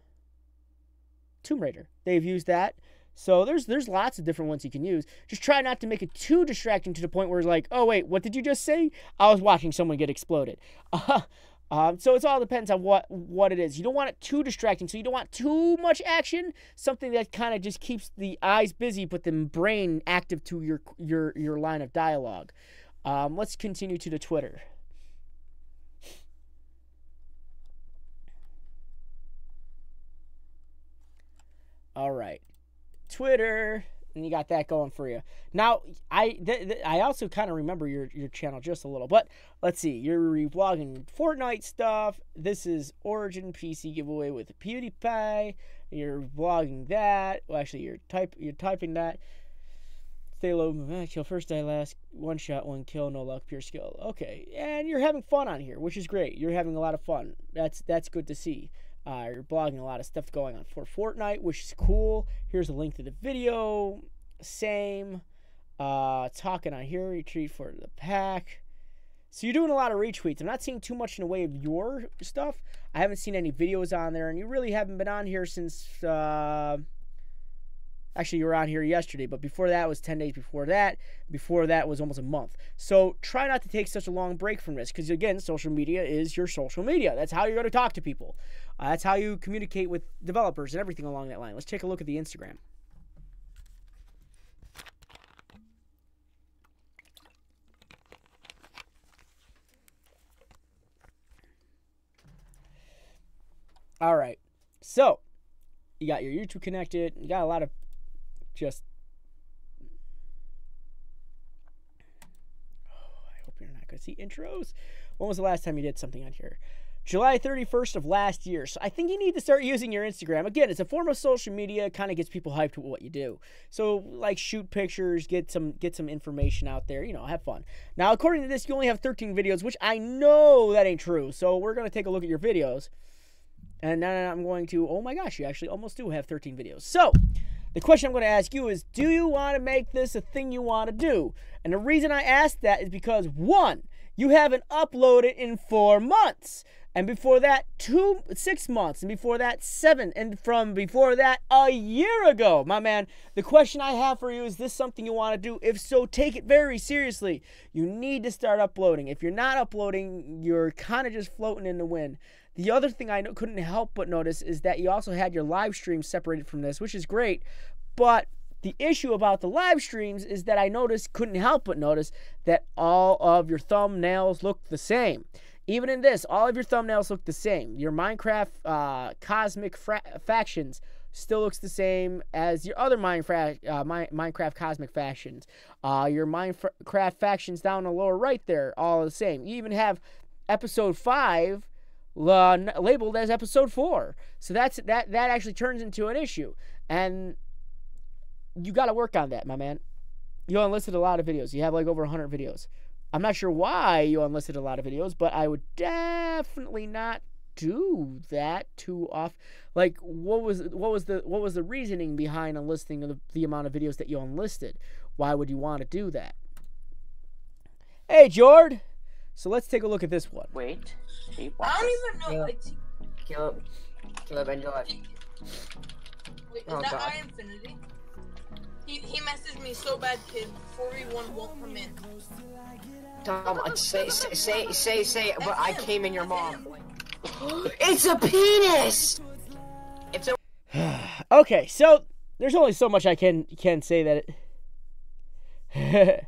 Tomb Raider. They've used that. So there's lots of different ones you can use. Just try not to make it too distracting to the point where it's like, oh, wait, what did you just say? I was watching someone get exploded. So it all depends on what it is. You don't want it too distracting, so you don't want too much action. Something that kind of just keeps the eyes busy but the brain active to your line of dialogue. Let's continue to the Twitter. All right. Twitter, and you got that going for you. Now, I also kind of remember your channel just a little, but let's see. You're vlogging Fortnite stuff. This is Origin PC giveaway with PewDiePie. You're vlogging that. Well, actually, you're typing that. Stay low, kill first, die last. One shot, one kill, no luck, pure skill. Okay, and you're having fun on here, which is great. You're having a lot of fun. That's good to see. You're blogging a lot of stuff going on for Fortnite, which is cool. Here's a link to the video. Same. Talking on here, retreat for the pack. So you're doing a lot of retweets. I'm not seeing too much in the way of your stuff. I haven't seen any videos on there, and you really haven't been on here since, actually you were on here yesterday, but before that was 10 days before that. Before that was almost a month. So try not to take such a long break from this, because again, social media is your social media. That's how you're going to talk to people. That's how you communicate with developers and everything along that line. Let's take a look at the Instagram. All right, so you got your YouTube connected. You got a lot of just. I hope you're not going to see intros. When was the last time you did something on here? July 31st of last year. So I think you need to start using your Instagram. Again, it's a form of social media. It kind of gets people hyped with what you do. So like shoot pictures, get some information out there, you know, have fun. Now, according to this, you only have 13 videos, which I know that ain't true. So we're going to take a look at your videos. And then I'm going to, oh my gosh, you actually almost do have 13 videos. So the question I'm going to ask you is, do you want to make this a thing you want to do? And the reason I ask that is because, one, you haven't uploaded in 4 months. And before that, 6 months. And before that, 7. And from before that, a year ago. My man, the question I have for you, is this something you want to do? If so, take it very seriously. You need to start uploading. If you're not uploading, you're kind of just floating in the wind. The other thing I couldn't help but notice is that you also had your live stream separated from this, which is great. But the issue about the live streams is that I couldn't help but notice that all of your thumbnails look the same. Even in this, all of your thumbnails look the same. Your Minecraft Cosmic Factions still looks the same as your other Minecraft Cosmic Factions. Your Minecraft Factions down the lower right there, all the same. You even have Episode 5 labeled as Episode 4. So that actually turns into an issue. And you got to work on that, my man. You unlisted a lot of videos. You have like over 100 videos. I'm not sure why you unlisted a lot of videos, but I would definitely not do that too often. Like, what was the reasoning behind unlisting the amount of videos that you unlisted? Why would you want to do that? Hey, Jord. So let's take a look at this one. Wait. I don't even know. Caleb, enjoy. Wait, is that high infinity? He messaged me so bad, kid. 4v1 won't come in. Tom, say it, but I came in your mom. It's a penis! It's a... Okay, so there's only so much I can say that it...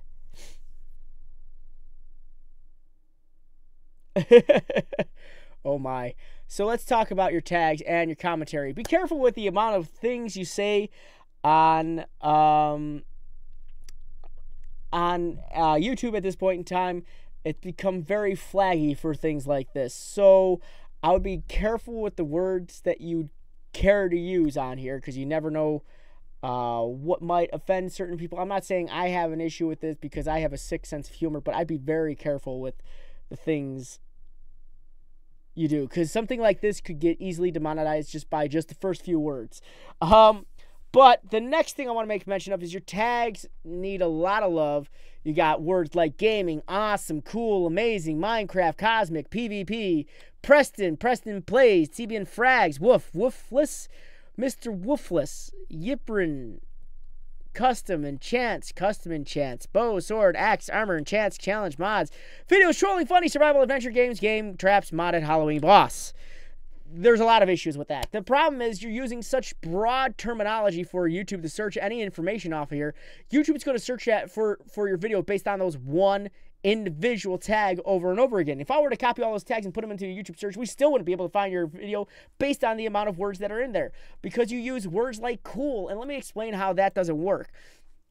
Oh my. So let's talk about your tags and your commentary. Be careful with the amount of things you say on YouTube at this point in time. It's become very flaggy for things like this. So I would be careful with the words that you care to use on here, because you never know what might offend certain people. I'm not saying I have an issue with this because I have a sick sense of humor, but I'd be very careful with the things you do, because something like this could get easily demonetized just by the first few words. But the next thing I want to make mention of is your tags need a lot of love. You got words like gaming, awesome, cool, amazing, Minecraft, cosmic, PvP, Preston plays, TBN frags, woof, woofless, Mr. Woofless, Yiprin, custom enchants, bow, sword, axe, armor, enchants, challenge, mods, videos, trolling, funny, survival, adventure games, game, traps, modded, Halloween boss. There's a lot of issues with that. The problem is you're using such broad terminology for YouTube to search any information off of here. YouTube's going to search that for your video based on those one individual tag over and over again. If I were to copy all those tags and put them into a YouTube search, we still wouldn't be able to find your video based on the amount of words that are in there, because you use words like cool. And let me explain how that doesn't work.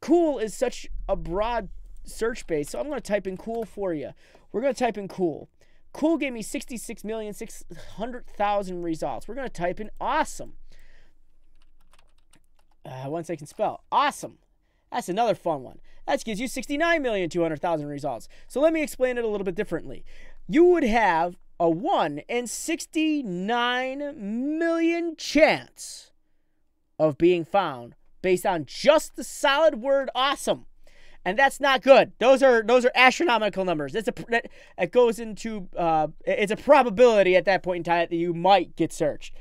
Cool is such a broad search base. So I'm going to type in cool for you. We're going to type in cool. Cool gave me 66,600,000 results. We're going to type in awesome. Once I can spell. Awesome. That's another fun one. That gives you 69,200,000 results. So let me explain it a little bit differently. You would have a 1 in 69 million chance of being found based on just the solid word awesome. and that's not good. Those are astronomical numbers. It goes into it's a probability at that point in time that you might get searched.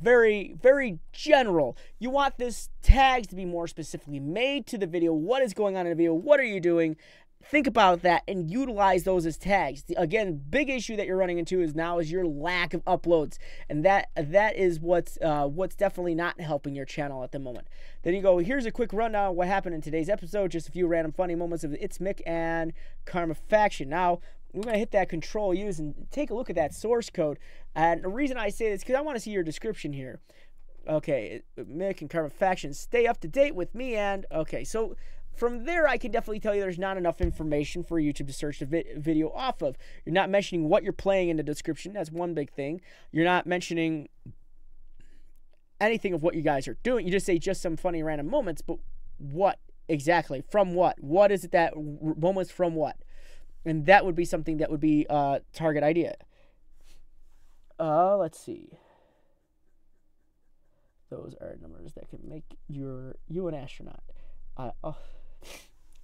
Very, very general. You want this tags to be more specifically made to the video. What is going on in the video? What are you doing? Think about that and utilize those as tags. Again, big issue that you're running into is your lack of uploads, and that is what's definitely not helping your channel at the moment. Then you go, here's a quick rundown of what happened in today's episode. Just a few random funny moments of It's Mick and Karma Faction. Now, we're going to hit that Control-Use and take a look at that source code. And the reason I say this is because I want to see your description here. Okay, Mick and Karma Faction, stay up to date with me and... Okay, so from there I can definitely tell you there's not enough information for YouTube to search the video off of. You're not mentioning what you're playing in the description. That's one big thing. You're not mentioning anything of what you guys are doing. You just say just some funny random moments, but what exactly? From what? What is it that... Moments from what? And that would be something that would be a target idea. Let's see. Those are numbers that can make you an astronaut.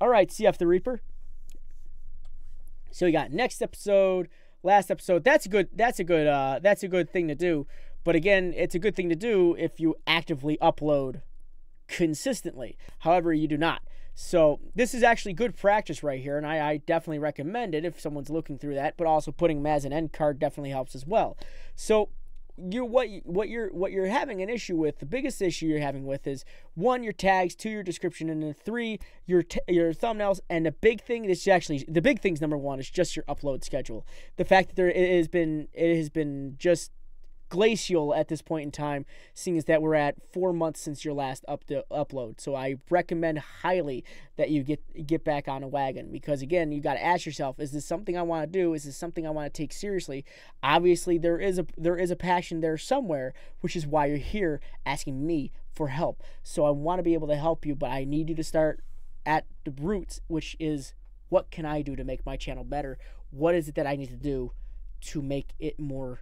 All right, CF the Reaper. So we got next episode, last episode. That's a good thing to do. But again, it's a good thing to do if you actively upload consistently. However, you do not. So this is actually good practice right here, and I definitely recommend it if someone's looking through that. But also putting them as an end card definitely helps as well. So what you're having an issue with, the biggest issue you're having with is 1, your tags, 2, your description, and then 3, your thumbnails. And the big thing is actually the big thing's number 1 is just your upload schedule. The fact that it has been just glacial at this point in time, seeing as that we're at 4 months since your last upload. So I recommend highly that you get back on a wagon, because again, you got to ask yourself, is this something I want to do? Is this something I want to take seriously? Obviously there is a passion there somewhere, which is why you're here asking me for help. So I want to be able to help you, but I need you to start at the roots, which is, what can I do to make my channel better? What is it that I need to do to make it more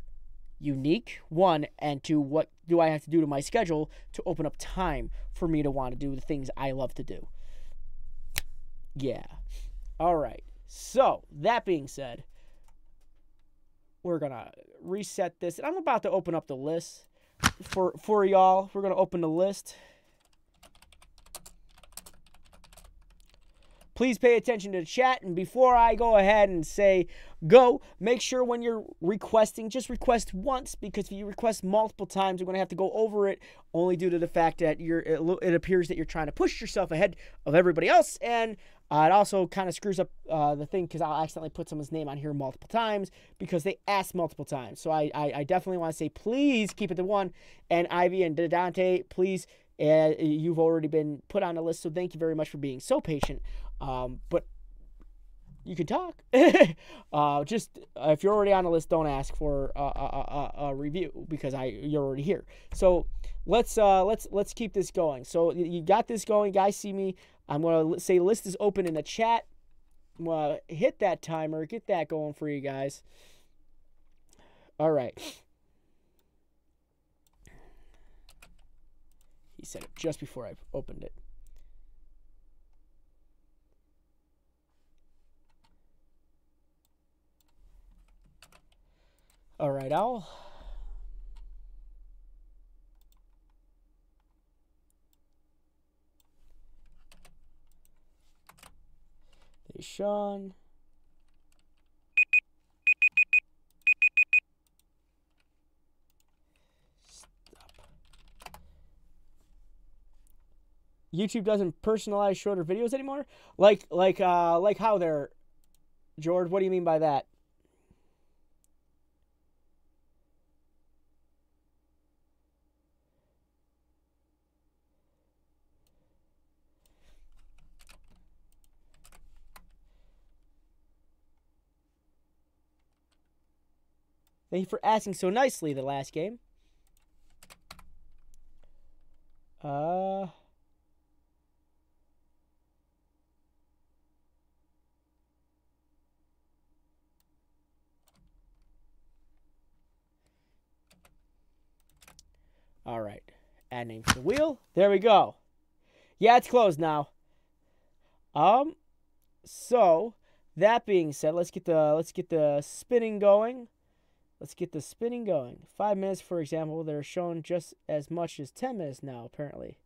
unique, 1, and 2, what do I have to do to my schedule to open up time for me to want to do the things I love to do? Yeah. All right. So that being said, we're gonna reset this, and I'm about to open up the list for y'all. We're gonna open the list. Please pay attention to the chat, and before I go ahead and say go, make sure when you're requesting, just request once, because if you request multiple times, we're going to have to go over it, only due to the fact that it appears that you're trying to push yourself ahead of everybody else, and it also kind of screws up the thing, because I'll accidentally put someone's name on here multiple times because they asked multiple times. So I definitely want to say, please keep it to 1, and Ivy and Dante, please. You've already been put on the list, so thank you very much for being so patient. But you can talk. Just if you're already on the list, don't ask for a review, because you're already here. So let's keep this going. So you got this going, guys. See me. I'm gonna say list is open in the chat. I'm gonna hit that timer, get that going for you guys. All right. He said it just before I opened it. All right, Owl. There's Sean. YouTube doesn't personalize shorter videos anymore? Like how there, George? What do you mean by that? Thank you for asking so nicely the last game. All right. Add name to the wheel. There we go. Yeah, it's closed now. So that being said, let's get the spinning going. Let's get the spinning going. 5 minutes, for example, they're shown just as much as 10 minutes now, apparently.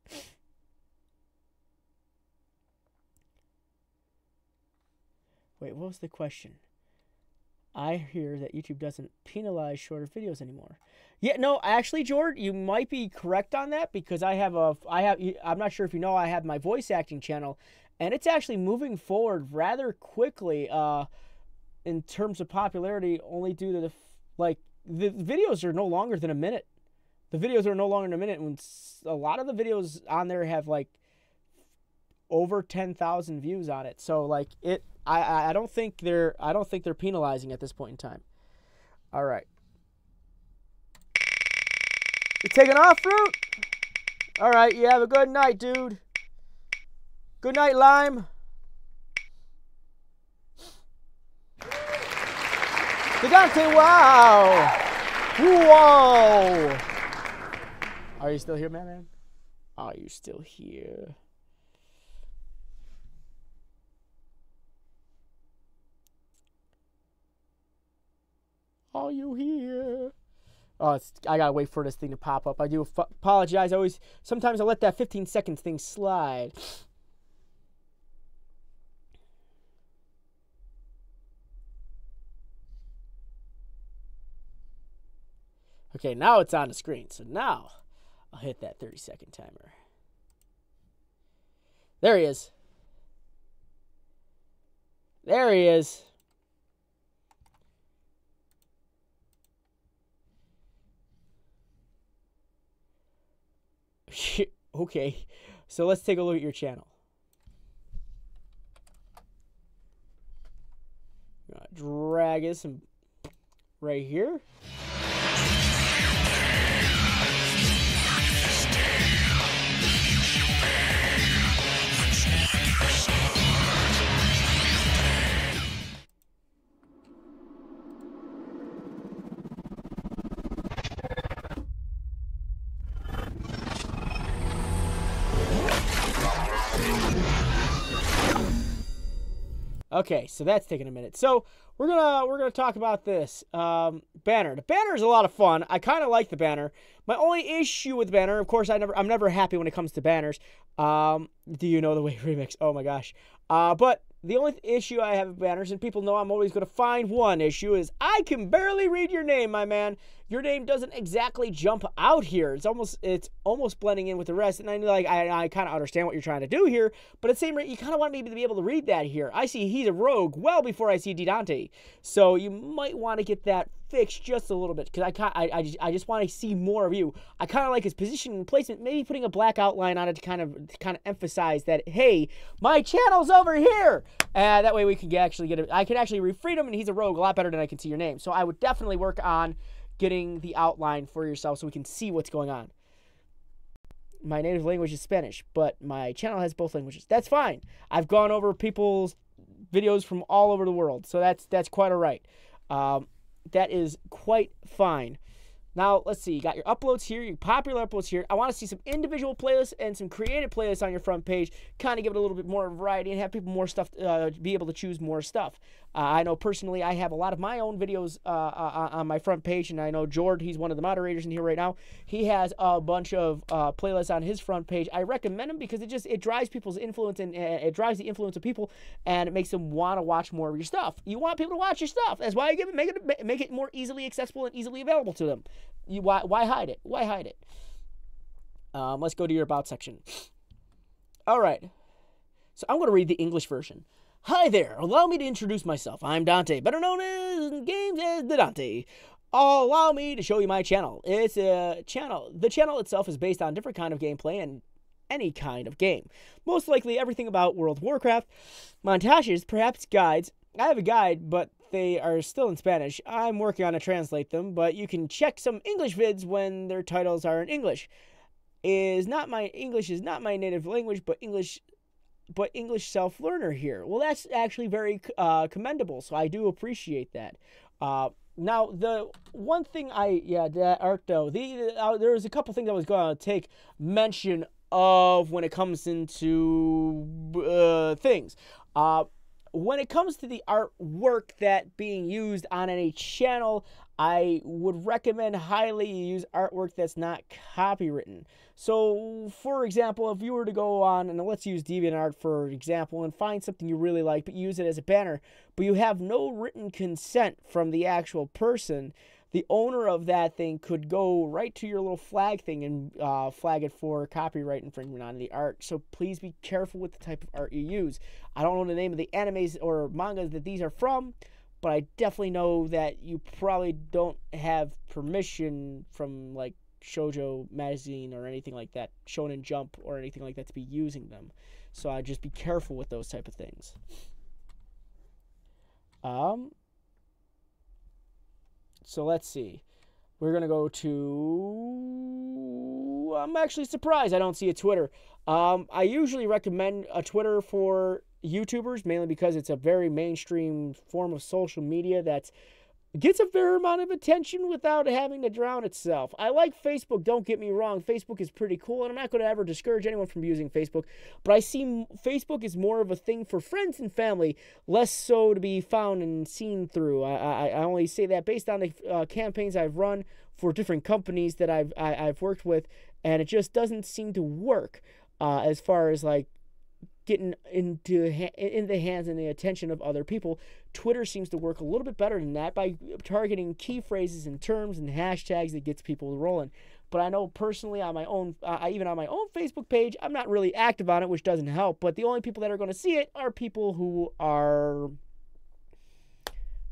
Wait, what was the question? I hear that YouTube doesn't penalize shorter videos anymore. Yeah, no, actually, George, you might be correct on that because I'm not sure if you know, I have my voice acting channel, and it's actually moving forward rather quickly in terms of popularity, only due to the videos are no longer than a minute. The videos are no longer than a minute, and a lot of the videos on there have like over 10,000 views on it. So like I don't think they're penalizing at this point in time. All right. You taking off, Fruit? All right, you have a good night, dude. Good night, Lime. Gigante, wow. Whoa. Are you still here, man? Are you still here? Are you here? Oh, I gotta wait for this thing to pop up. I do apologize. Sometimes I let that 15 seconds thing slide. Okay, now it's on the screen. So now I'll hit that 30-second timer. There he is. There he is. Okay, so let's take a look at your channel. Drag this right here. Okay, so that's taking a minute. So we're gonna talk about this banner. The banner is a lot of fun. I kind of like the banner. My only issue with the banner, of course, I'm never happy when it comes to banners. Do you know the way remix? Oh my gosh. But the only issue I have with banners, and people know I'm always gonna find one issue, is I can barely read your name, my man. Your name doesn't exactly jump out here. It's almost blending in with the rest. And I kind of understand what you're trying to do here, but at the same rate, you kind of want me to be able to read that here. I see he's a rogue well before I see Didante. So you might want to get that fixed just a little bit, because I just want to see more of you. I kind of like his position and placement, maybe putting a black outline on it to kind of emphasize that, hey, my channel's over here. That way we can actually get it. I can actually refreed him, and he's a rogue a lot better than I can see your name. So I would definitely work on getting the outline for yourself so we can see what's going on. My native language is Spanish, but my channel has both languages. That's fine. I've gone over people's videos from all over the world, so that's quite all right. That is quite fine. Now, let's see. You got your uploads here, your popular uploads here. I want to see some individual playlists and some creative playlists on your front page. Kind of give it a little bit more variety and have people more stuff, be able to choose more stuff. I know personally I have a lot of my own videos on my front page, and I know Jord, he's one of the moderators in here right now. He has a bunch of playlists on his front page. I recommend them because it drives people's influence, and it drives the influence of people, and it makes them want to watch more of your stuff. You want people to watch your stuff. That's why I make it more easily accessible and easily available to them. Why hide it? Why hide it? Let's go to your About section. All right. So I'm going to read the English version. Hi there. Allow me to introduce myself. I'm Dante, better known in games as the Dante. Allow me to show you my channel. It's a channel. The channel itself is based on different kind of gameplay and any kind of game. Most likely everything about World of Warcraft, montages, perhaps guides. I have a guide, but they are still in Spanish. I'm working on to translate them, but you can check some English vids when their titles are in English. English is not my native language, but English self-learner here. Well, that's actually very commendable, so I do appreciate that. Now, the one thing there's a couple things I was going to take mention of when it comes into things. when it comes to the artwork that being used on any channel, I would recommend highly you use artwork that's not copywritten. So, for example, if you were to go on, and let's use DeviantArt for example, and find something you really like, but use it as a banner, but you have no written consent from the actual person, the owner of that thing could go right to your little flag thing and flag it for copyright infringement on the art. So please be careful with the type of art you use. I don't know the name of the animes or mangas that these are from, but I definitely know that you probably don't have permission from like Shoujo magazine or anything like that, Shonen Jump or anything like that, to be using them. So I just be careful with those type of things. So let's see. We're going to go to... I'm actually surprised I don't see a Twitter. I usually recommend a Twitter for YouTubers, mainly because it's a very mainstream form of social media that gets a fair amount of attention without having to drown itself. I like Facebook, don't get me wrong. Facebook is pretty cool, and I'm not going to ever discourage anyone from using Facebook, but I see Facebook is more of a thing for friends and family, less so to be found and seen through. I only say that based on the campaigns I've run for different companies that I've worked with, and it just doesn't seem to work as far as like getting in the hands and the attention of other people. Twitter seems to work a little bit better than that by targeting key phrases and terms and hashtags that gets people rolling. But I know personally on my own, even on my own Facebook page, I'm not really active on it, which doesn't help. But the only people that are going to see it are people who are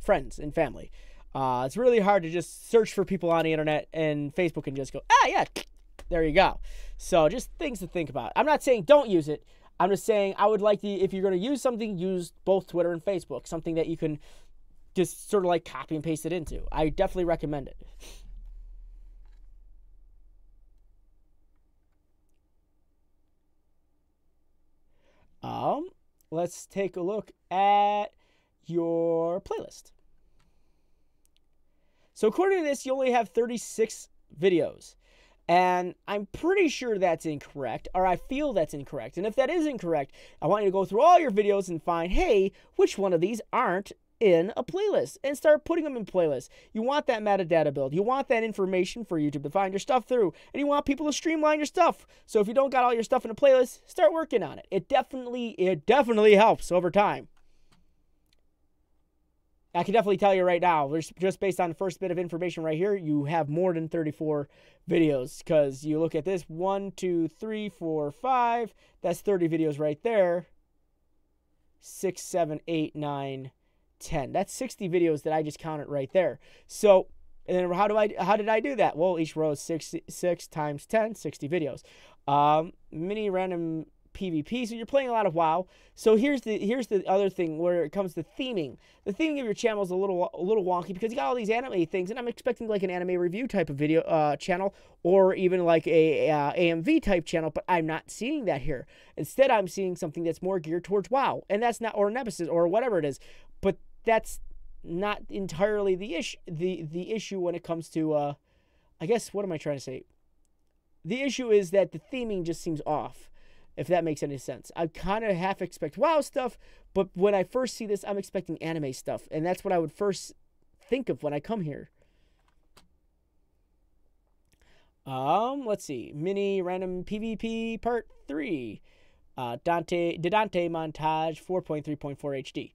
friends and family. It's really hard to just search for people on the internet and Facebook and just go, yeah, there you go. So just things to think about. I'm not saying don't use it. I'm just saying I would like to, if you're going to use something, use both Twitter and Facebook. Something that you can just sort of like copy and paste it into. I definitely recommend it. Let's take a look at your playlist. So according to this, you only have 36 videos. And I'm pretty sure that's incorrect, or I feel that's incorrect. And if that is incorrect, I want you to go through all your videos and find, hey, which one of these aren't in a playlist, and start putting them in playlists. You want that metadata build. You want that information for YouTube to find your stuff through, and you want people to streamline your stuff. So if you don't got all your stuff in a playlist, start working on it. It definitely helps over time. I can definitely tell you right now, just based on the first bit of information right here, you have more than 34 videos, because you look at this, 1, 2, 3, 4, 5, that's 30 videos right there. 6, 7, 8, 9, 10. That's 60 videos that I just counted right there. So, and then how did I do that? Well, each row is 6 times 10, 60 videos. Mini random PvP, so you're playing a lot of WoW. So here's the other thing where it comes to theming. The theming of your channel is a little wonky because you got all these anime things, and I'm expecting like an anime review type of video channel, or even like a AMV type channel, but I'm not seeing that here. Instead, I'm seeing something that's more geared towards WoW, and that's not, or Nemesis, or whatever it is. But that's not entirely the issue. The issue when it comes to I guess, what am I trying to say? The issue is that the theming just seems off, if that makes any sense. I kind of half expect WoW stuff, but when I first see this, I'm expecting anime stuff, and that's what I would first think of when I come here. Let's see. Mini random PvP part 3. Dante montage 4.3.4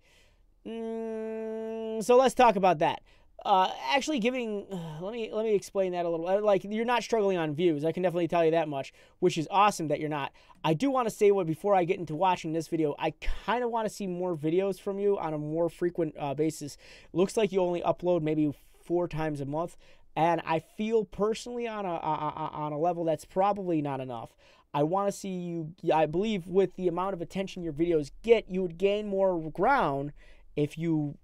HD. So let's talk about that. Actually giving, let me explain that a little. Like, you're not struggling on views. I can definitely tell you that much, which is awesome that you're not. I do want to say, before I get into watching this video, I kind of want to see more videos from you on a more frequent basis. Looks like you only upload maybe 4 times a month, and I feel personally on a level that's probably not enough. I want to see you, I believe with the amount of attention your videos get, you would gain more ground if you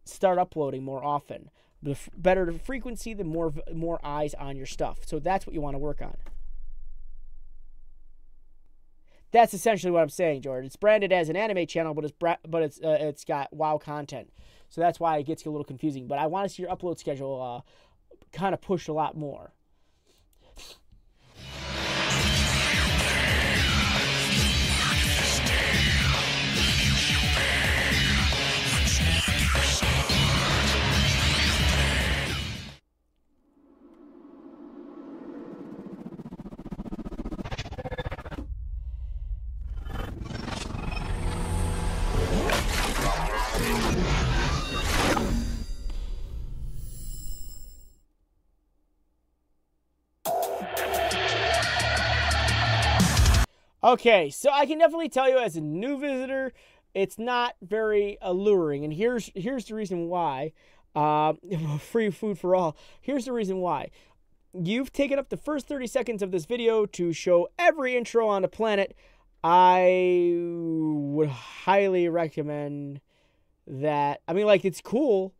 start uploading more often. The better the frequency, the more eyes on your stuff. So that's what you want to work on. That's essentially what I'm saying, Jordan. It's branded as an anime channel, but it's got WoW content. So that's why it gets a little confusing. But I want to see your upload schedule kind of pushed a lot more. Okay, so I can definitely tell you as a new visitor, it's not very alluring, and here's the reason why. Free food for all. Here's the reason why. You've taken up the first 30 seconds of this video to show every intro on the planet. I would highly recommend that. I mean, like, it's cool,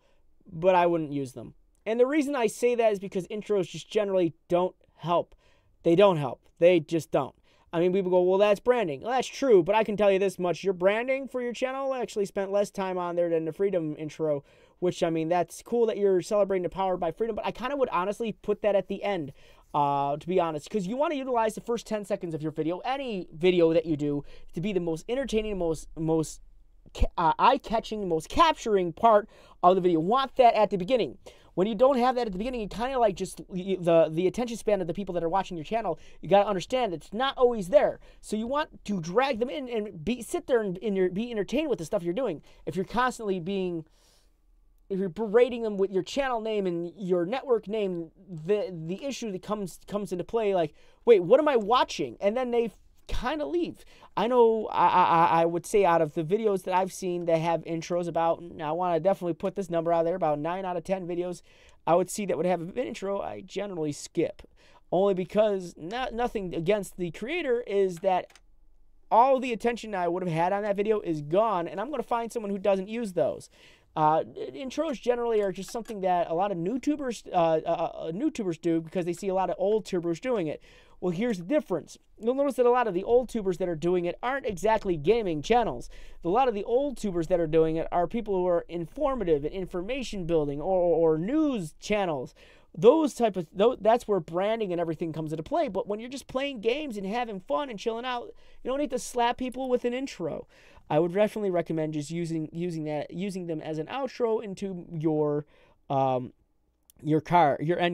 but I wouldn't use them. And the reason I say that is because intros just generally don't help. They don't help. They just don't. I mean, people go, well, that's branding. Well, that's true, but I can tell you this much. Your branding for your channel actually spent less time on there than the Freedom intro, which, I mean, that's cool that you're celebrating the power by freedom, but I kind of would honestly put that at the end, to be honest, because you want to utilize the first 10 seconds of your video, any video that you do, to be the most entertaining, most eye-catching, most capturing part of the video. Want that at the beginning. When you don't have that at the beginning, you kind of like just the attention span of the people that are watching your channel. You got to understand it's not always there. So you want to drag them in and sit there and be entertained with the stuff you're doing. If you're constantly if you're berating them with your channel name and your network name, the issue that comes into play, like, wait, what am I watching? And then they kind of leave. I know I would say out of the videos that I've seen that have intros about, and I want to definitely put this number out there, about 9 out of 10 videos I would see that would have an intro, I generally skip. Only because, nothing against the creator, is that all the attention I would have had on that video is gone, and I'm going to find someone who doesn't use those. Intros generally are just something that a lot of YouTubers do because they see a lot of old tubers doing it. Well, here's the difference. You'll notice that a lot of the old tubers that are doing it aren't exactly gaming channels. A lot of the old tubers that are doing it are people who are informative and information building or news channels. That's where branding and everything comes into play. But when you're just playing games and having fun and chilling out, you don't need to slap people with an intro. I would definitely recommend just using them as an outro into your end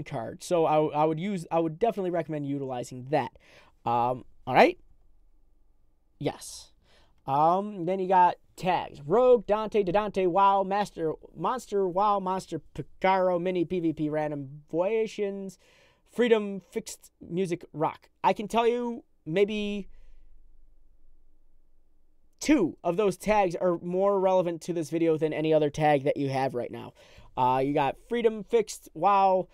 card. So I would definitely recommend utilizing that. All right. Yes. Then you got tags: Rogue, Dante, Dedante, WoW, Monster, WoW, Monster, Picaro, Mini, PvP, Random, Voyations, Freedom, Fixed, Music, Rock. I can tell you maybe 2 of those tags are more relevant to this video than any other tag that you have right now. You got Freedom, Fixed, WoW.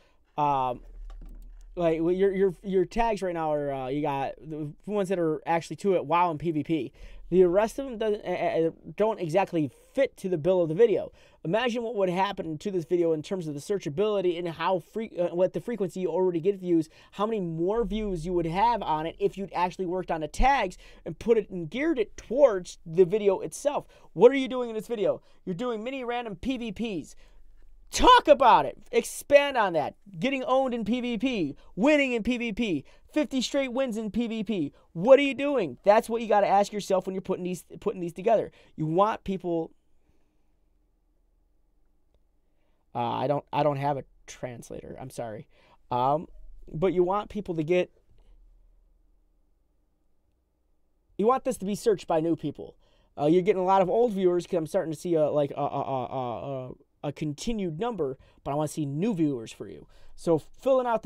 Like your tags right now are you got the ones that are actually to it: WoW and PvP. The rest of them don't exactly fit to the bill of the video. Imagine what would happen to this video in terms of the searchability and how what the frequency you already get views, how many more views you would have on it if you'd actually worked on the tags and put it and geared it towards the video itself. What are you doing in this video? You're doing mini random PvPs. Talk about it. Expand on that. Getting owned in PvP. Winning in PvP. 50 straight wins in PvP. What are you doing? That's what you got to ask yourself when you're putting these together. You want people. I don't have a translator. I'm sorry. But you want people to get. You want this to be searched by new people. You're getting a lot of old viewers because I'm starting to see a continued number, but I want to see new viewers for you. So filling out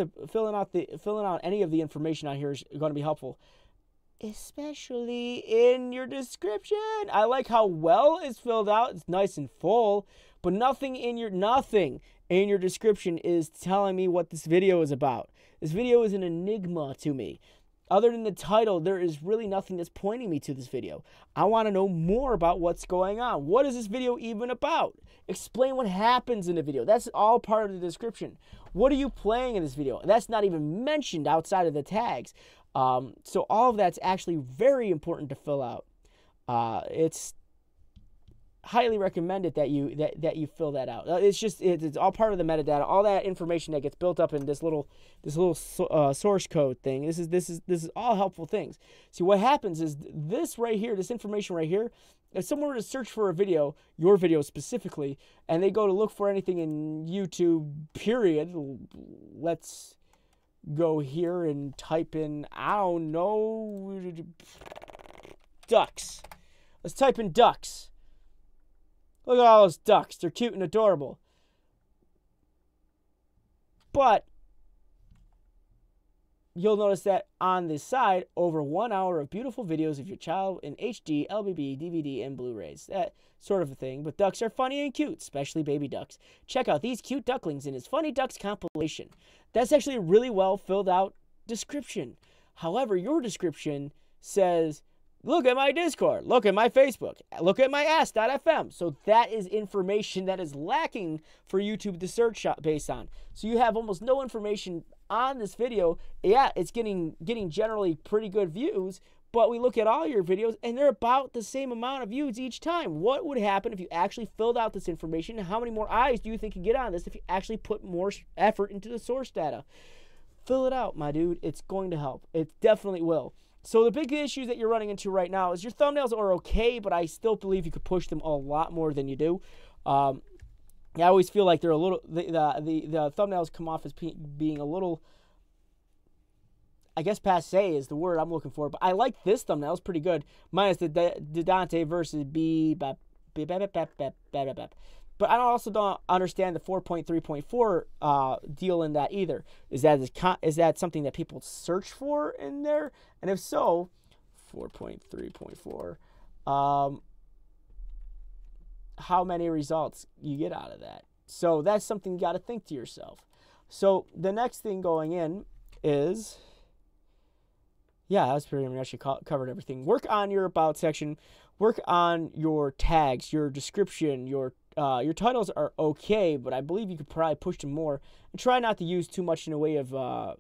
any of the information on here is going to be helpful, especially in your description. I like how well it's filled out. It's nice and full, but nothing in your description is telling me what this video is about. This video is an enigma to me. Other than the title, there is really nothing that's pointing me to this video. I want to know more about what's going on. What is this video even about? Explain what happens in the video. That's all part of the description. What are you playing in this video? That's not even mentioned outside of the tags. So all of that's actually very important to fill out. It's highly recommended that you fill that out. It's all part of the metadata. All that information that gets built up in this little source code thing. This is all helpful things. See, what happens is this right here, this information right here. If someone were to search for a video, your video specifically, and they go to look for anything in YouTube, period. Let's go here and type in, I don't know, ducks. Let's type in ducks. Look at all those ducks. They're cute and adorable. But you'll notice that on this side, over 1 hour of beautiful videos of your child in HD, LBB, DVD, and Blu-rays. That sort of a thing. But ducks are funny and cute, especially baby ducks. Check out these cute ducklings in his Funny Ducks compilation. That's actually a really well filled out description. However, your description says, look at my Discord, look at my Facebook, look at my ask.fm. So that is information that is lacking for YouTube to search based on. So you have almost no information on this video. Yeah, it's getting generally pretty good views, but we look at all your videos and they're about the same amount of views each time. What would happen if you actually filled out this information? And how many more eyes do you think you get on this if you actually put more effort into the source data? Fill it out, my dude. It's going to help. It definitely will. So the big issues that you're running into right now is your thumbnails are okay, but I still believe you could push them a lot more than you do. I always feel like they're a little, the thumbnails come off as being a little, I guess passé is the word I'm looking for. But I like this thumbnail. It's pretty good. Minus the Dante versus B. But I also don't understand the 4.3.4 deal in that either. Is that something that people search for in there? And if so, 4.3.4, how many results you get out of that? So that's something you got to think to yourself. So the next thing going in is, yeah, that's pretty much covered everything. Work on your about section. Work on your tags, your description, your titles are okay, but I believe you could probably push them more. And try not to use too much in the way of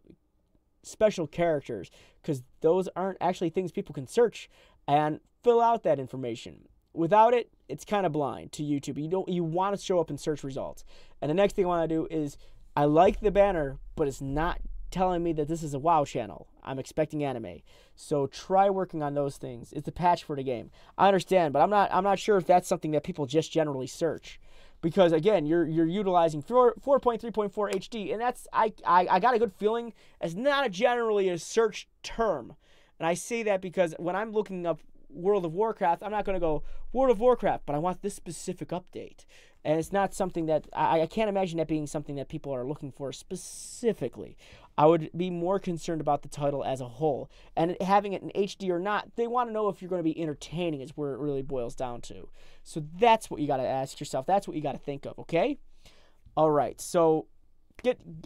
special characters, because those aren't actually things people can search. And fill out that information. Without it, it's kind of blind to YouTube. You want to show up in search results. And the next thing I want to do is, I like the banner, but it's not telling me that this is a WoW channel. I'm expecting anime. So try working on those things. It's a patch for the game. I understand, but I'm not sure if that's something that people just generally search. Because again, you're utilizing 4.3.4 HD, and that's I got a good feeling it's not generally a search term. And I say that because when I'm looking up World of Warcraft, I'm not going to go World of Warcraft, but I want this specific update. And it's not something that I can't imagine that being something that people are looking for specifically. I would be more concerned about the title as a whole. And having it in HD or not, they want to know if you're going to be entertaining is where it really boils down to. So that's what you got to ask yourself. That's what you got to think of, okay? All right, so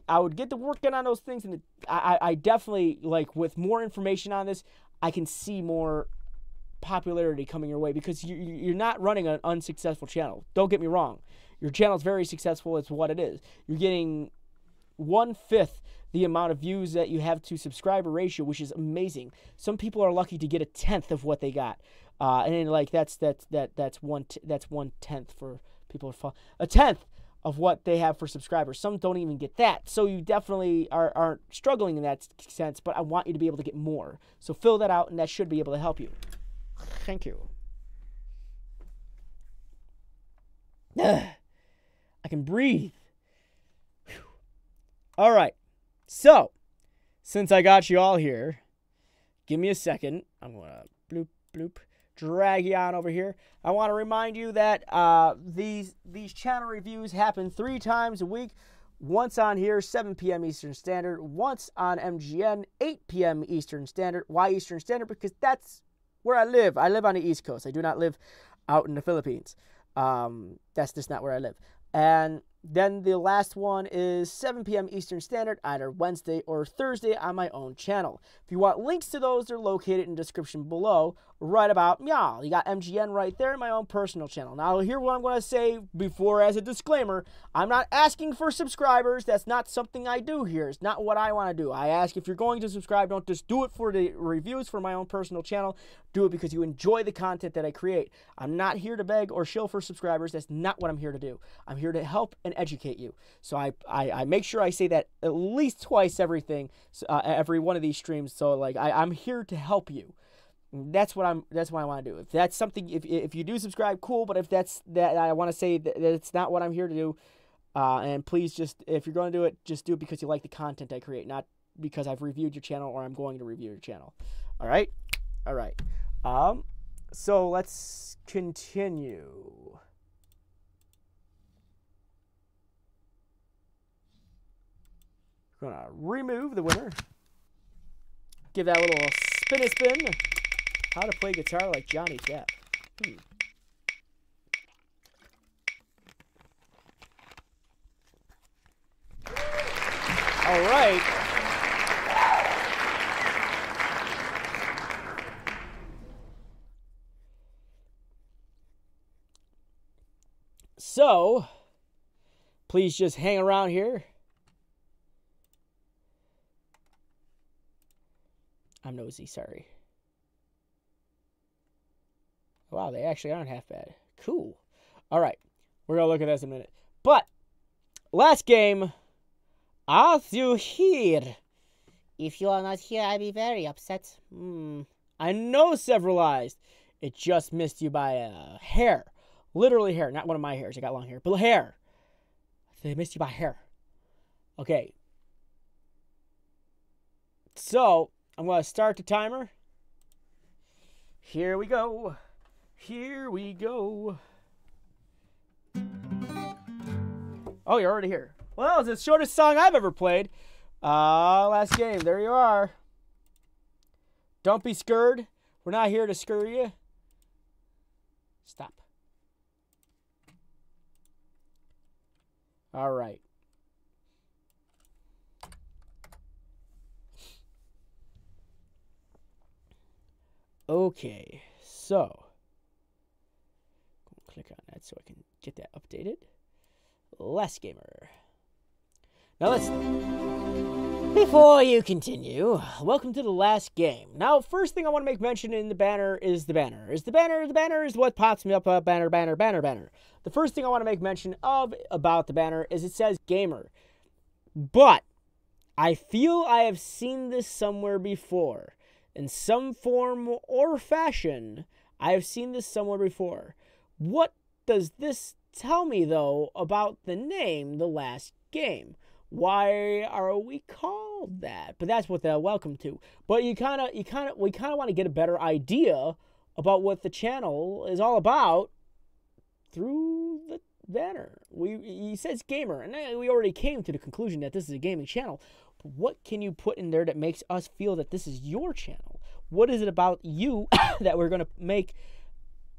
I would get to working on those things. And I definitely, like, with more information on this, I can see more popularity coming your way, because you're not running an unsuccessful channel. Don't get me wrong. Your channel is very successful. It's what it is. You're getting 1/5 the amount of views that you have to subscriber ratio, which is amazing. Some people are lucky to get 1/10 of what they got, and then, like, that's 1/10 for people. 1/10 of what they have for subscribers. Some don't even get that. So you definitely aren't struggling in that sense. But I want you to be able to get more. So fill that out, and that should be able to help you. Thank you. I can breathe. Whew. All right. So, since I got you all here, give me a second. I'm going to bloop, bloop, drag you on over here. I want to remind you that these channel reviews happen 3 times a week. Once on here, 7 p.m. Eastern Standard. Once on MGN, 8 p.m. Eastern Standard. Why Eastern Standard? Because that's where I live. I live on the East Coast. I do not live out in the Philippines. That's just not where I live. And then the last one is 7 p.m. Eastern Standard, either Wednesday or Thursday on my own channel. If you want links to those, they're located in the description below, right about meow. You got MGN right there in my own personal channel. Now, here's what I'm going to say before, as a disclaimer. I'm not asking for subscribers. That's not something I do here. It's not what I want to do. I ask if you're going to subscribe, don't just do it for the reviews for my own personal channel. Do it because you enjoy the content that I create. I'm not here to beg or shill for subscribers. That's not what I'm here to do. I'm here to help and educate you. So I make sure I say that at least twice every one of these streams. So, like, I'm here to help you. That's what I want to do. If that's something, if you do subscribe, cool. But if that's that, I want to say that it's not what I'm here to do. And please, just, if you're going to do it, just do it because you like the content I create, not because I've reviewed your channel or I'm going to review your channel. All right. So let's continue. We're gonna remove the winner. Give that a little spin. How to play guitar like Johnny Depp. All right. So, please just hang around here. I'm nosy, sorry. Wow, they actually aren't half bad. Cool. All right. We're going to look at this in a minute. But, last game, are you here? If you are not here, I'll be very upset. I know Severalized. It just missed you by a hair. Literally hair. Not one of my hairs. I got long hair. But hair. They missed you by hair. Okay. So, I'm going to start the timer. Here we go. Here we go. Oh, you're already here. Well, it's the shortest song I've ever played. Last game. There you are. Don't be scared. We're not here to scare you. Stop. All right. Okay, so click on that so I can get that updated. Last gamer. Now before you continue, welcome to the last game. Now, first thing I want to make mention in the banner is the banner. The banner is what pops me up, banner. The first thing I want to make mention of about the banner is it says gamer. But I feel I have seen this somewhere before. In some form or fashion, I have seen this somewhere before. What does this tell me, though, about the name, The Last Game? Why are we called that? But that's what they're welcome to. But we kind of want to get a better idea about what the channel is all about through the banner. He says gamer, and we already came to the conclusion that this is a gaming channel. But what can you put in there that makes us feel that this is your channel? What is it about you that we're going to make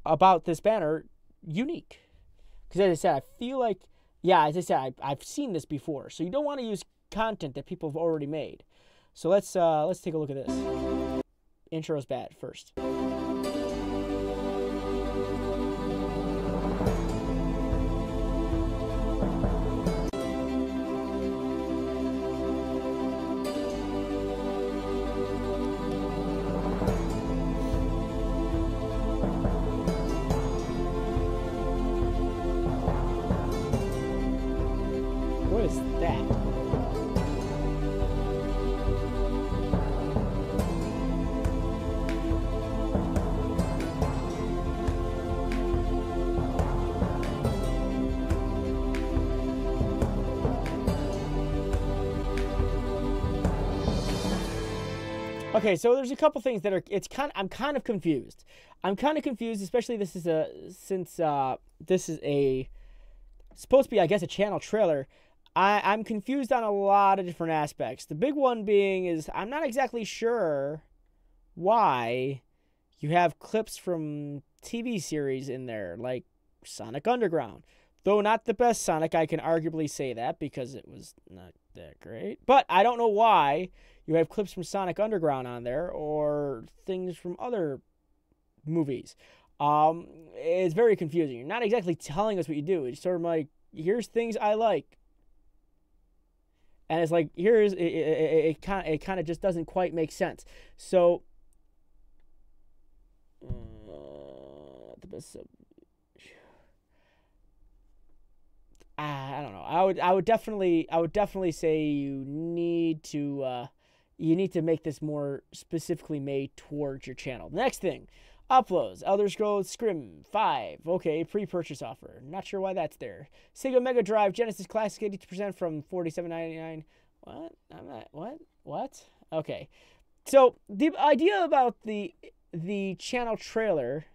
about this banner unique? Because as I said, I feel like, yeah, as I said, I've seen this before. So you don't want to use content that people have already made. So let's take a look at this. Intro's bad first. What is that? Okay, so there's a couple things that are, I'm kind of confused. Especially this is this is supposed to be, I guess, a channel trailer. I'm confused on a lot of different aspects. The big one being is I'm not exactly sure why you have clips from TV series in there, like Sonic Underground. Though not the best Sonic, I can arguably say that because it was not that great. But I don't know why you have clips from Sonic Underground on there or things from other movies. It's very confusing. You're not exactly telling us what you do. It's sort of like, here's things I like. And it's like, here's, it kind of just doesn't quite make sense. So, the best I don't know. I would definitely say you need to make this more specifically made towards your channel. Next thing, uploads. Elder Scrolls Scrim 5. Okay, pre-purchase offer. Not sure why that's there. Sega Mega Drive Genesis Classic 82% from $47.99. What? I'm not. What? Okay. So the idea about the channel trailer.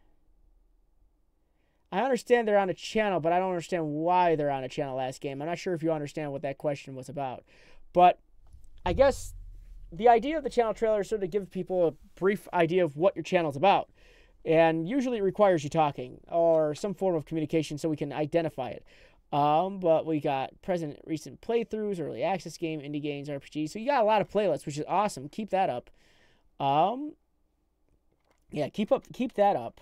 I understand they're on a channel, but I don't understand why they're on a channel last game. I'm not sure if you understand what that question was about. But I guess the idea of the channel trailer is sort of give people a brief idea of what your channel's about. And usually it requires you talking or some form of communication so we can identify it. But we got recent playthroughs, early access game, indie games, RPGs. So you got a lot of playlists, which is awesome. Keep that up. Yeah, keep that up.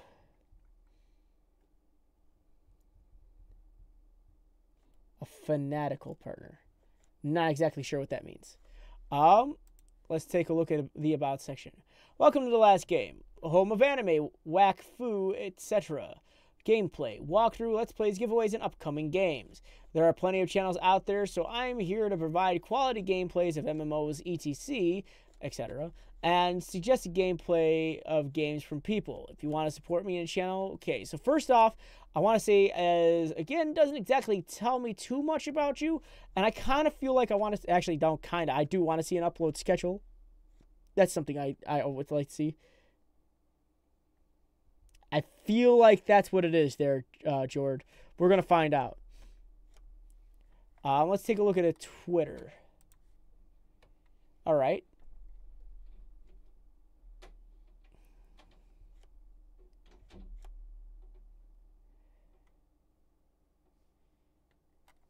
A fanatical partner. Not exactly sure what that means. Let's take a look at the About section. Welcome to the last game. Home of anime, whack fu, etc. Gameplay, walkthrough, let's plays, giveaways, and upcoming games. There are plenty of channels out there, so I'm here to provide quality gameplays of MMOs, etc., etc., and suggested gameplay of games from people. If you want to support me in the channel, okay. So first off, I want to say, as again, doesn't exactly tell me too much about you, and I kind of feel like I want to, actually don't kind of, I do want to see an upload schedule. That's something I would like to see. I feel like that's what it is there, George. We're going to find out. Let's take a look at a Twitter. All right.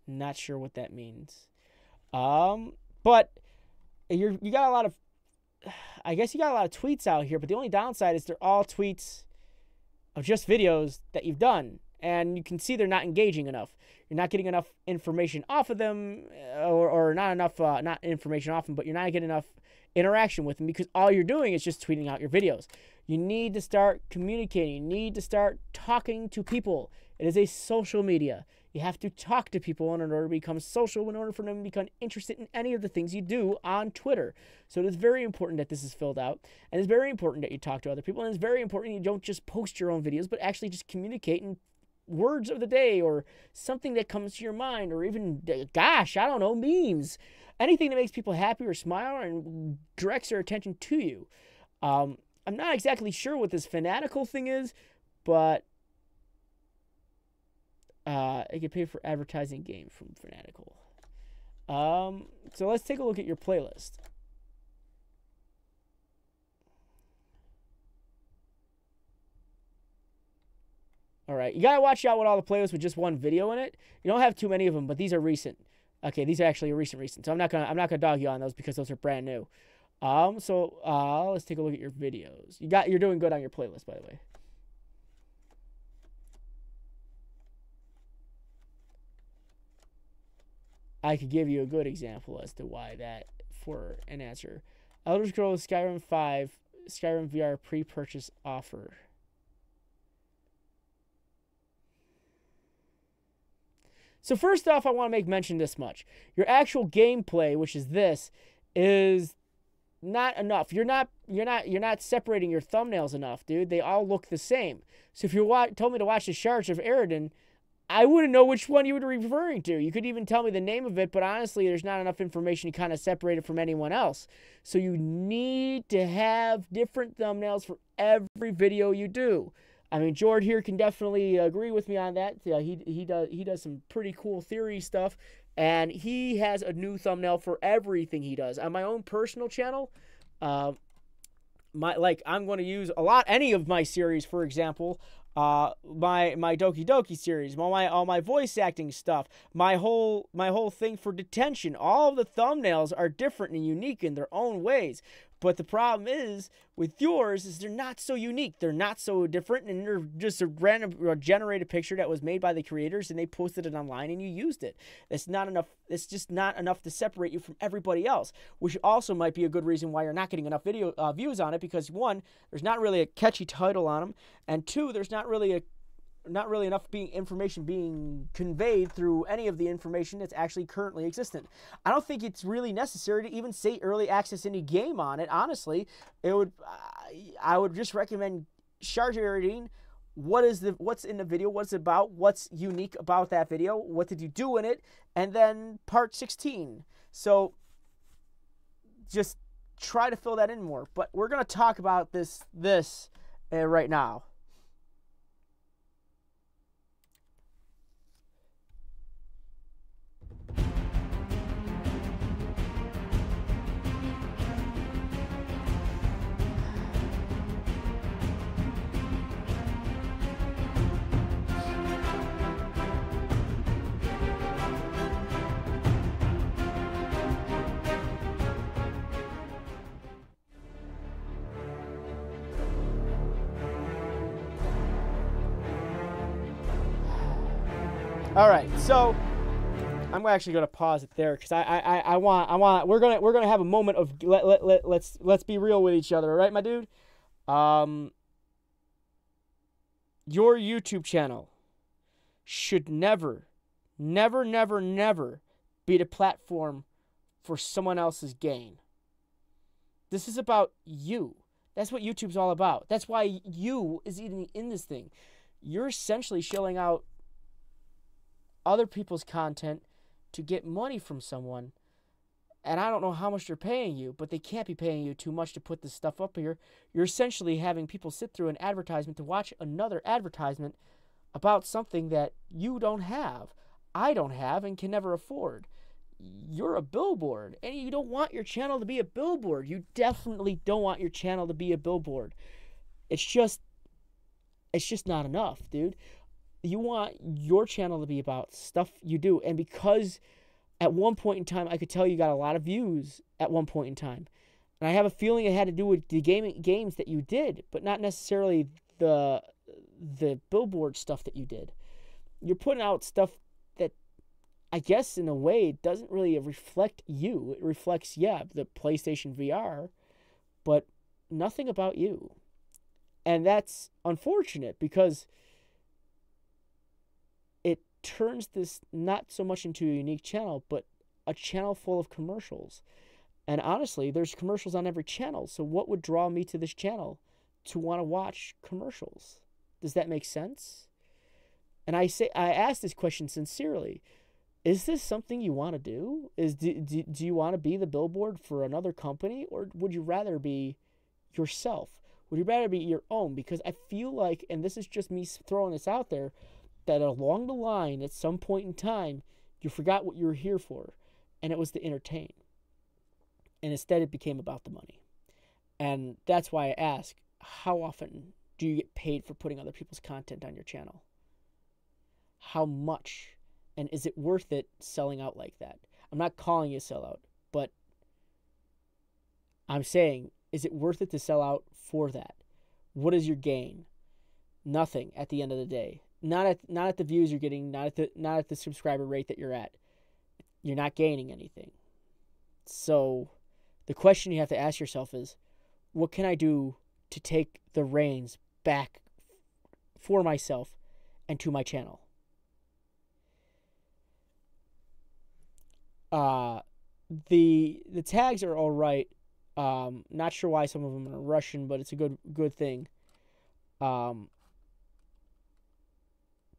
Not sure what that means. But you got a lot of, I guess you got a lot of tweets out here, but the only downside is they're all tweets of just videos that you've done, and you can see they're not engaging enough. You're not getting enough information off of them, or not enough, not information off them, but you're not getting enough interaction with them because all you're doing is just tweeting out your videos. You need to start communicating. You need to start talking to people. It is a social media. You have to talk to people in order to become social, in order for them to become interested in any of the things you do on Twitter. So it is very important that this is filled out. And it's very important that you talk to other people. And it's very important you don't just post your own videos, but actually just communicate in words of the day or something that comes to your mind, or even, gosh, I don't know, memes. Anything that makes people happy or smile and directs their attention to you. I'm not exactly sure what this fanatical thing is, but it can pay for advertising game from Fanatical. So let's take a look at your playlist. All right, you gotta watch out with all the playlists with just one video in it. You don't have too many of them, but these are recent. Okay, these are actually recent. So I'm not gonna dog you on those because those are brand new. Let's take a look at your videos. You're doing good on your playlist, by the way. I could give you a good example as to why that for an answer. Elder Scrolls Skyrim 5 Skyrim VR pre-purchase offer. So first off, I want to make mention this much. Your actual gameplay, which is this, is not enough. You're not separating your thumbnails enough, dude. They all look the same. So if you told me to watch the Shards of Eredin, I wouldn't know which one you were referring to. You could even tell me the name of it, but honestly, there's not enough information to kind of separate it from anyone else. So you need to have different thumbnails for every video you do. I mean, George here can definitely agree with me on that. Yeah, he does some pretty cool theory stuff, and he has a new thumbnail for everything he does. On my own personal channel, I'm going to use any of my series, for example. My Doki Doki series, all my voice acting stuff, my whole thing for detention. All of the thumbnails are different and unique in their own ways. But the problem is with yours is they're not so unique. They're not so different, and they're just a random generated picture that was made by the creators, and they posted it online and you used it. It's not enough. It's just not enough to separate you from everybody else, which also might be a good reason why you're not getting enough video views on it, because one, there's not really a catchy title on them, and two, there's not really enough information being conveyed through any of the information that's actually currently existent. I don't think it's really necessary to even say early access any game on it. Honestly, I would just recommend Sharjardine. What's in the video? What's it about? What's unique about that video? What did you do in it? And then part 16. So just try to fill that in more. But we're gonna talk about this right now. All right, so I'm actually gonna pause it there because I want we're gonna have a moment of let's be real with each other, all right, my dude? Your YouTube channel should never be the platform for someone else's gain. This is about you. That's what YouTube's all about. That's why you is even in this thing. You're essentially shilling out other people's content to get money from someone. And I don't know how much they're paying you, but they can't be paying you too much to put this stuff up here. You're essentially having people sit through an advertisement to watch another advertisement about something that you don't have, I don't have, and can never afford. You're a billboard, and you don't want your channel to be a billboard. You definitely don't want your channel to be a billboard. It's just not enough, dude. You want your channel to be about stuff you do, and because at one point in time, I could tell you got a lot of views at one point in time, and I have a feeling it had to do with the games that you did, but not necessarily the billboard stuff that you did. You're putting out stuff that, I guess, in a way, doesn't really reflect you. It reflects, yeah, the PlayStation VR, but nothing about you. And that's unfortunate because it turns this not so much into a unique channel, but a channel full of commercials. And honestly, there's commercials on every channel. So what would draw me to this channel to want to watch commercials? Does that make sense? And I ask this question sincerely. Is this something you want to do? Do you want to be the billboard for another company, or would you rather be yourself? Would you rather be your own? Because I feel like, and this is just me throwing this out there, that along the line, at some point in time, you forgot what you were here for, and it was to entertain. And instead it became about the money. And that's why I ask, how often do you get paid for putting other people's content on your channel? How much? And is it worth it selling out like that? I'm not calling you a sellout, but I'm saying, is it worth it to sell out for that? What is your gain? Nothing at the end of the day. Not at the views you're getting, not at the subscriber rate that you're at. You're not gaining anything. So the question you have to ask yourself is, what can I do to take the reins back for myself and to my channel? The tags are all right. Not sure why some of them are Russian, but it's a good thing.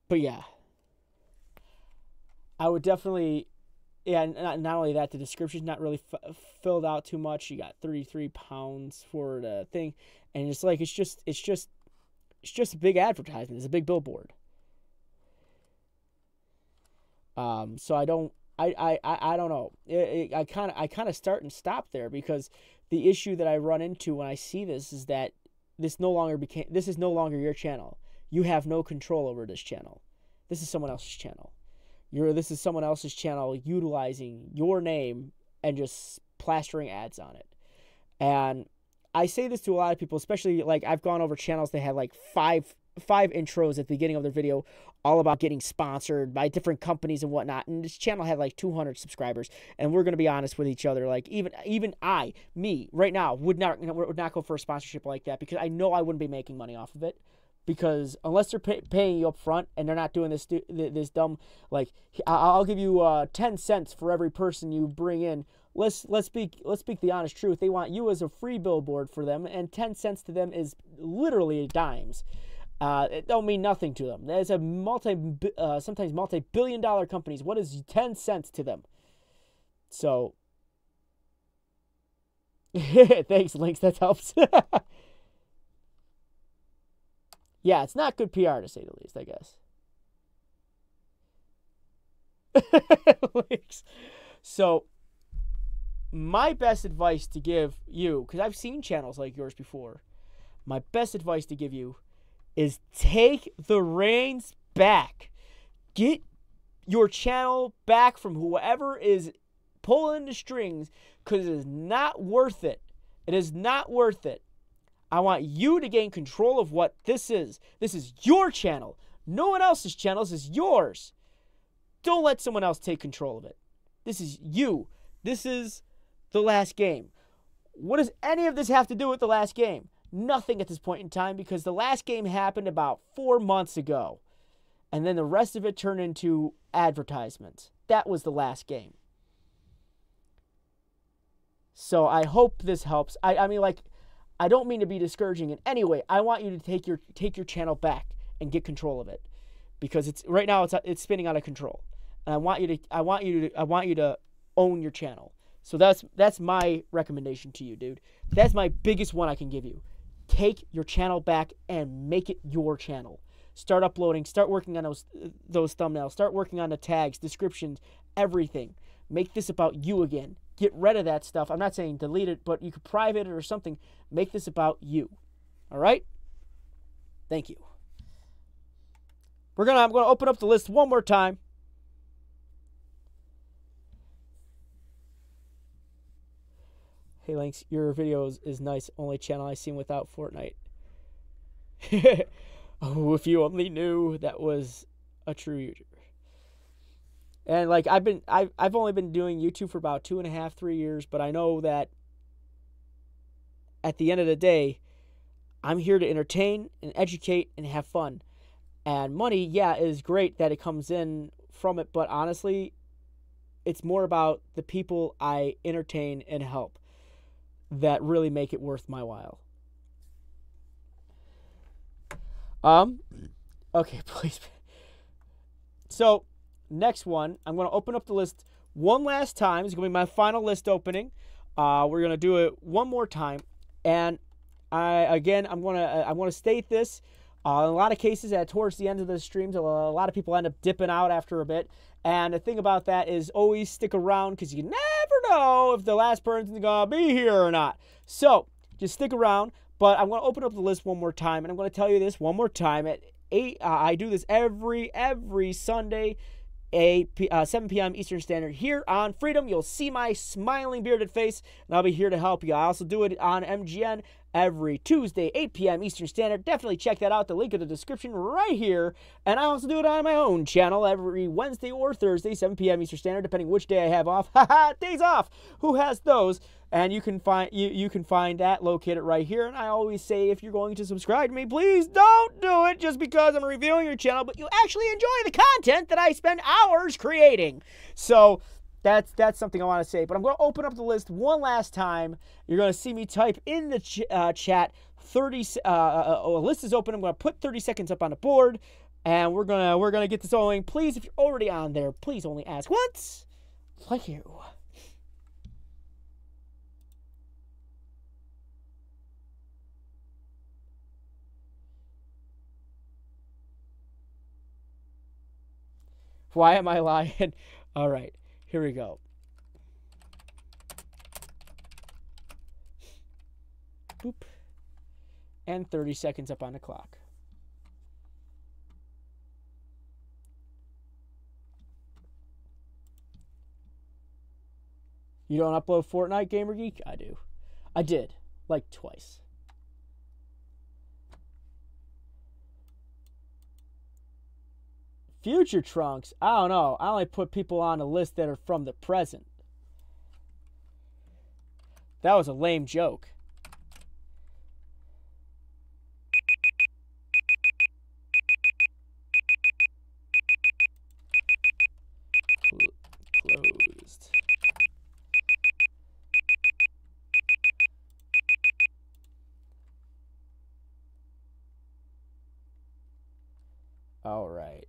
But yeah, I would definitely, yeah. Not only that, the description's not really filled out too much. You got 33 pounds for the thing, and it's like it's just a big advertisement. It's a big billboard. So I don't know. I kind of start and stop there because the issue that I run into when I see this is that this is no longer your channel. You have no control over this channel. This is someone else's channel. This is someone else's channel utilizing your name and just plastering ads on it. And I say this to a lot of people, especially like I've gone over channels that had like five intros at the beginning of their video all about getting sponsored by different companies and whatnot, and this channel had like 200 subscribers, and we're going to be honest with each other, like even me right now would not go for a sponsorship like that because I know I wouldn't be making money off of it, because unless they're paying you up front and they're not doing this dumb, like, I'll give you 10 cents for every person you bring in. Let's speak the honest truth. They want you as a free billboard for them, and 10 cents to them is literally dimes. It don't mean nothing to them. There's a sometimes multi-billion-dollar companies. What is 10 cents to them? So, thanks, Links. That helps. Yeah, it's not good PR to say the least, I guess. Links. So, my best advice to give you, because I've seen channels like yours before, my best advice to give you is take the reins back. Get your channel back from whoever is pulling the strings, because it is not worth it. It is not worth it. I want you to gain control of what this is. This is your channel. No one else's channel. This is yours. Don't let someone else take control of it. This is you. This is the last game. What does any of this have to do with the last game? Nothing at this point in time, because the last game happened about 4 months ago. And then the rest of it turned into advertisements. That was the last game. So I hope this helps. I mean, like, I don't mean to be discouraging in any way. I want you to take your channel back and get control of it, because it's right now it's spinning out of control. And I want you to own your channel. So that's my recommendation to you, dude. That's my biggest one I can give you. Take your channel back and make it your channel. Start uploading. Start working on those thumbnails. Start working on the tags, descriptions, everything. Make this about you again. Get rid of that stuff. I'm not saying delete it, but you could private it or something. Make this about you. All right? Thank you. I'm gonna open up the list one more time. Hey, Lynx, your video is nice. Only channel I seen without Fortnite. Oh, if you only knew that was a true YouTuber. And like I've only been doing YouTube for about 2.5, 3 years, but I know that at the end of the day, I'm here to entertain and educate and have fun. And money, yeah, is great that it comes in from it, but honestly, it's more about the people I entertain and help that really make it worth my while. Okay, please. So, next one, I'm going to open up the list one last time. It's going to be my final list opening. We're going to do it one more time. And I want to state this. In a lot of cases, towards the end of the streams, a lot of people end up dipping out after a bit. And the thing about that is always stick around, because you never know if the last person's going to be here or not. So, just stick around. But I'm going to open up the list one more time, and I'm going to tell you this one more time. At 8, I do this every Sunday, 7 p.m. Eastern Standard here on Freedom. You'll see my smiling bearded face, and I'll be here to help you. I also do it on MGN every Tuesday, 8 p.m. Eastern Standard. Definitely check that out. The link in the description right here. And I also do it on my own channel every Wednesday or Thursday, 7 p.m. Eastern Standard, depending which day I have off. Haha, days off. Who has those? And you can find that located right here. And I always say, if you're going to subscribe to me, please don't do it just because I'm reviewing your channel, but you actually enjoy the content that I spend hours creating. So that's something I want to say. But I'm going to open up the list one last time. You're going to see me type in the chat 30. A list is open. I'm going to put 30 seconds up on the board, and we're gonna get this going. Please, if you're already on there, please only ask once. Thank you. Why am I lying? All right, here we go. Boop. And 30 seconds up on the clock. You don't upload Fortnite, Gamer Geek? I do. I did, like twice. Future Trunks? I don't know. I only put people on a list that are from the present. That was a lame joke. Closed. All right.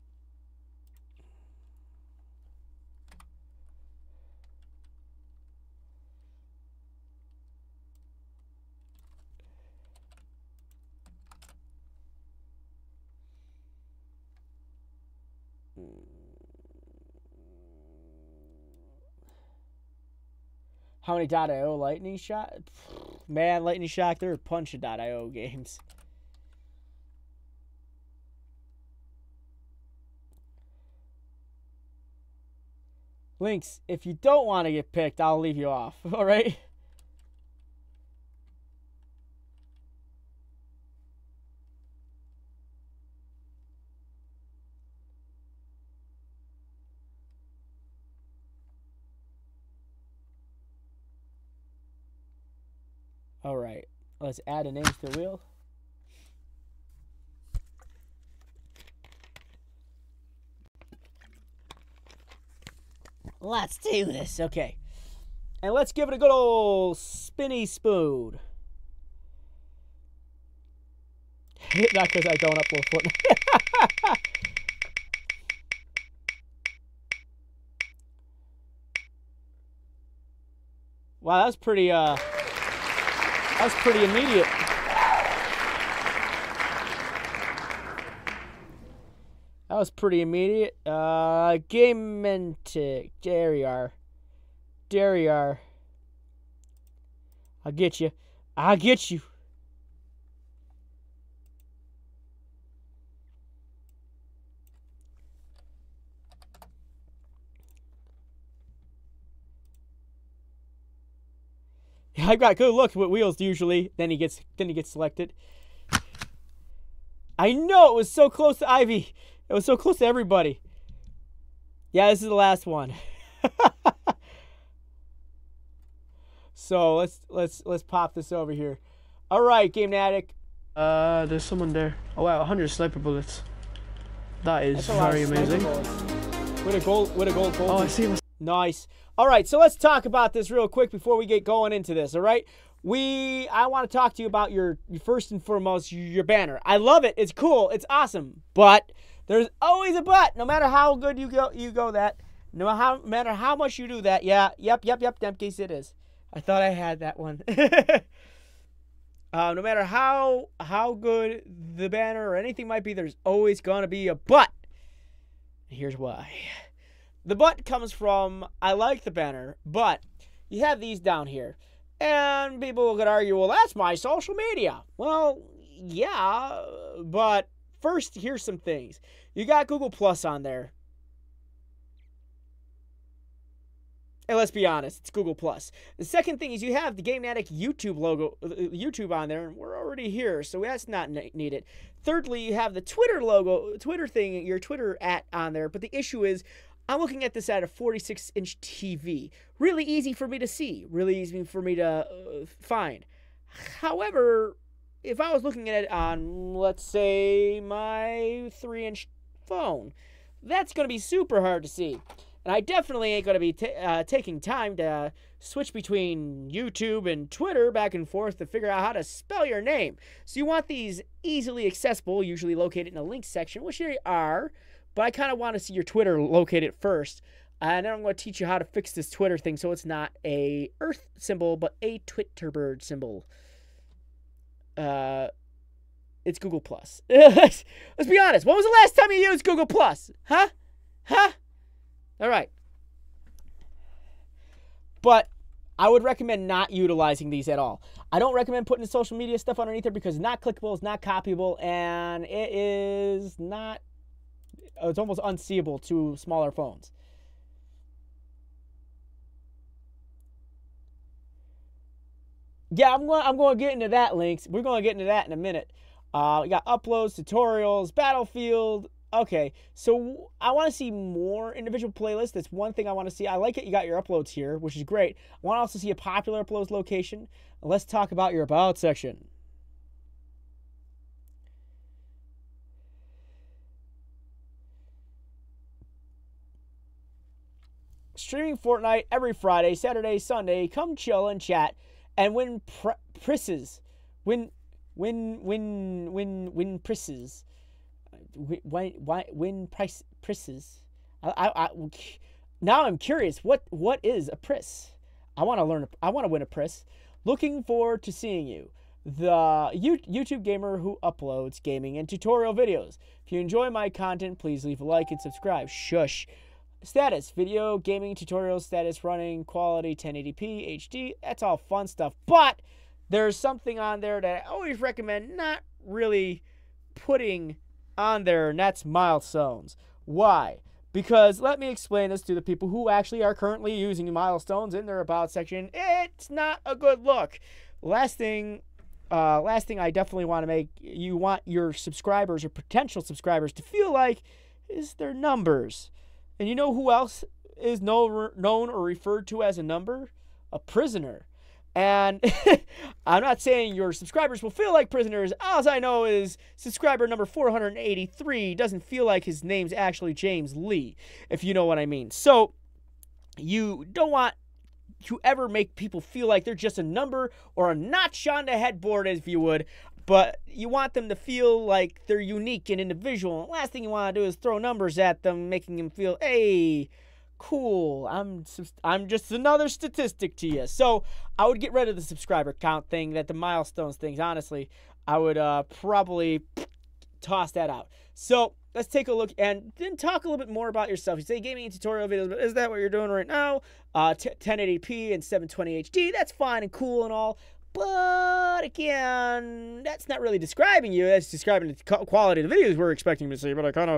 How many .io Lightning Shot? Man, Lightning Shock, there are a bunch of .io games. Lynx, if you don't want to get picked, I'll leave you off. All right? All right. Let's add a name to the wheel. Let's do this. Okay. And let's give it a good old spinny spoon. Not because I don't upload Fortnite. Wow, that's pretty immediate. That was pretty immediate. Game Mentic. There you are. There you are. I'll get you. I'll get you. I've got good luck with wheels usually. Then he gets selected. I know, it was so close to Ivy. It was so close to everybody. Yeah, this is the last one. So let's pop this over here. All right, Game Addict. There's someone there. Oh wow, 100 sniper bullets. That is very amazing. With a gold. Oh, I see him. Nice. All right, so let's talk about this real quick before we get going into this. All right, I want to talk to you about your first and foremost your banner. I love it. It's cool. It's awesome. But there's always a but. No matter how good you go that. No matter how much you do that. Yeah. Yep. Dempkins, it is. I thought I had that one. No matter how good the banner or anything might be, there's always gonna be a but. Here's why. The but comes from, I like the banner, but you have these down here. And people could argue, well, that's my social media. Well, yeah, but first, here's some things. You got Google Plus on there. And let's be honest, it's Google Plus. The second thing is you have the Game Addict YouTube logo, YouTube on there, and we're already here, so that's not needed. Thirdly, you have the Twitter logo, Twitter thing, your Twitter on there, but the issue is, I'm looking at this at a 46-inch TV. Really easy for me to see. Really easy for me to find. However, if I was looking at it on, let's say, my 3-inch phone, that's going to be super hard to see. And I definitely ain't going to be taking time to switch between YouTube and Twitter back and forth to figure out how to spell your name. So you want these easily accessible, usually located in a link section, which they are. But I kind of want to see your Twitter located first. And then I'm going to teach you how to fix this Twitter thing so it's not a Earth symbol, but a Twitter bird symbol. It's Google Plus. Let's be honest. When was the last time you used Google Plus? Huh? All right. But I would recommend not utilizing these at all. I don't recommend putting the social media stuff underneath there because it's not clickable, it's not copyable, and it is not... It's almost unseeable to smaller phones. Yeah, I'm going to get into that, Links. We're going to get into that in a minute. We got uploads, tutorials, Battlefield. Okay, so I want to see more individual playlists. That's one thing I want to see. I like it. You got your uploads here, which is great. I want to also see a popular uploads location. Let's talk about your about section. Streaming Fortnite every Friday, Saturday, Sunday. Come chill and chat and win prizes. Win prizes. Win prizes. Now I'm curious. What is a prize? I want to learn. I want to win a prize. Looking forward to seeing you. The YouTube gamer who uploads gaming and tutorial videos. If you enjoy my content, please leave a like and subscribe. Shush. Status, video, gaming, tutorials, status, running, quality, 1080p, HD, that's all fun stuff. But there's something on there that I always recommend not really putting on there, and that's milestones. Why? Because let me explain this to the people who actually are currently using milestones in their about section. It's not a good look. Last thing I definitely want to make, you want your subscribers or potential subscribers to feel like is their numbers. And you know who else is known or referred to as a number? A prisoner. And I'm not saying your subscribers will feel like prisoners. All I know is subscriber number 483 doesn't feel like his name's actually James Lee, if you know what I mean. So you don't want to ever make people feel like they're just a number or a notch on the headboard, if you would, but you want them to feel like they're unique and individual. And last thing you want to do is throw numbers at them, making them feel, hey, cool, I'm just another statistic to you. So I would get rid of the subscriber count thing, the milestones things. Honestly, I would probably toss that out. So let's take a look and then talk a little bit more about yourself. You say gaming and tutorial videos, but is that what you're doing right now? 1080p and 720 HD, that's fine and cool and all. But again, that's not really describing you. That's describing the quality of the videos we're expecting to see. But I kind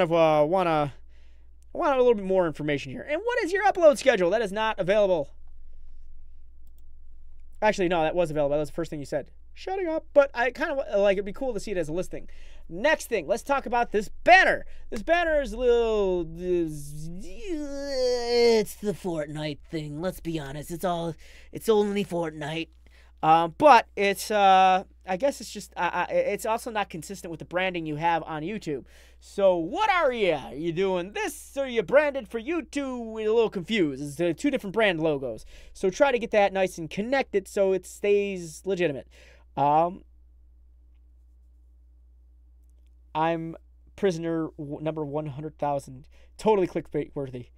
of want a little bit more information here. And what is your upload schedule? That is not available. Actually, no, that was available. That was the first thing you said. Shutting up. But I kind of like it'd be cool to see it as a listing. Next thing, let's talk about this banner. This banner is a little. It's the Fortnite thing. Let's be honest. It's only Fortnite. But it's I guess it's just it's also not consistent with the branding you have on YouTube. So what are you? Are you doing this, or are you branded for YouTube? We're a little confused. It's two different brand logos. So try to get that nice and connected so it stays legitimate. I'm prisoner number 100,000. Totally clickbait worthy.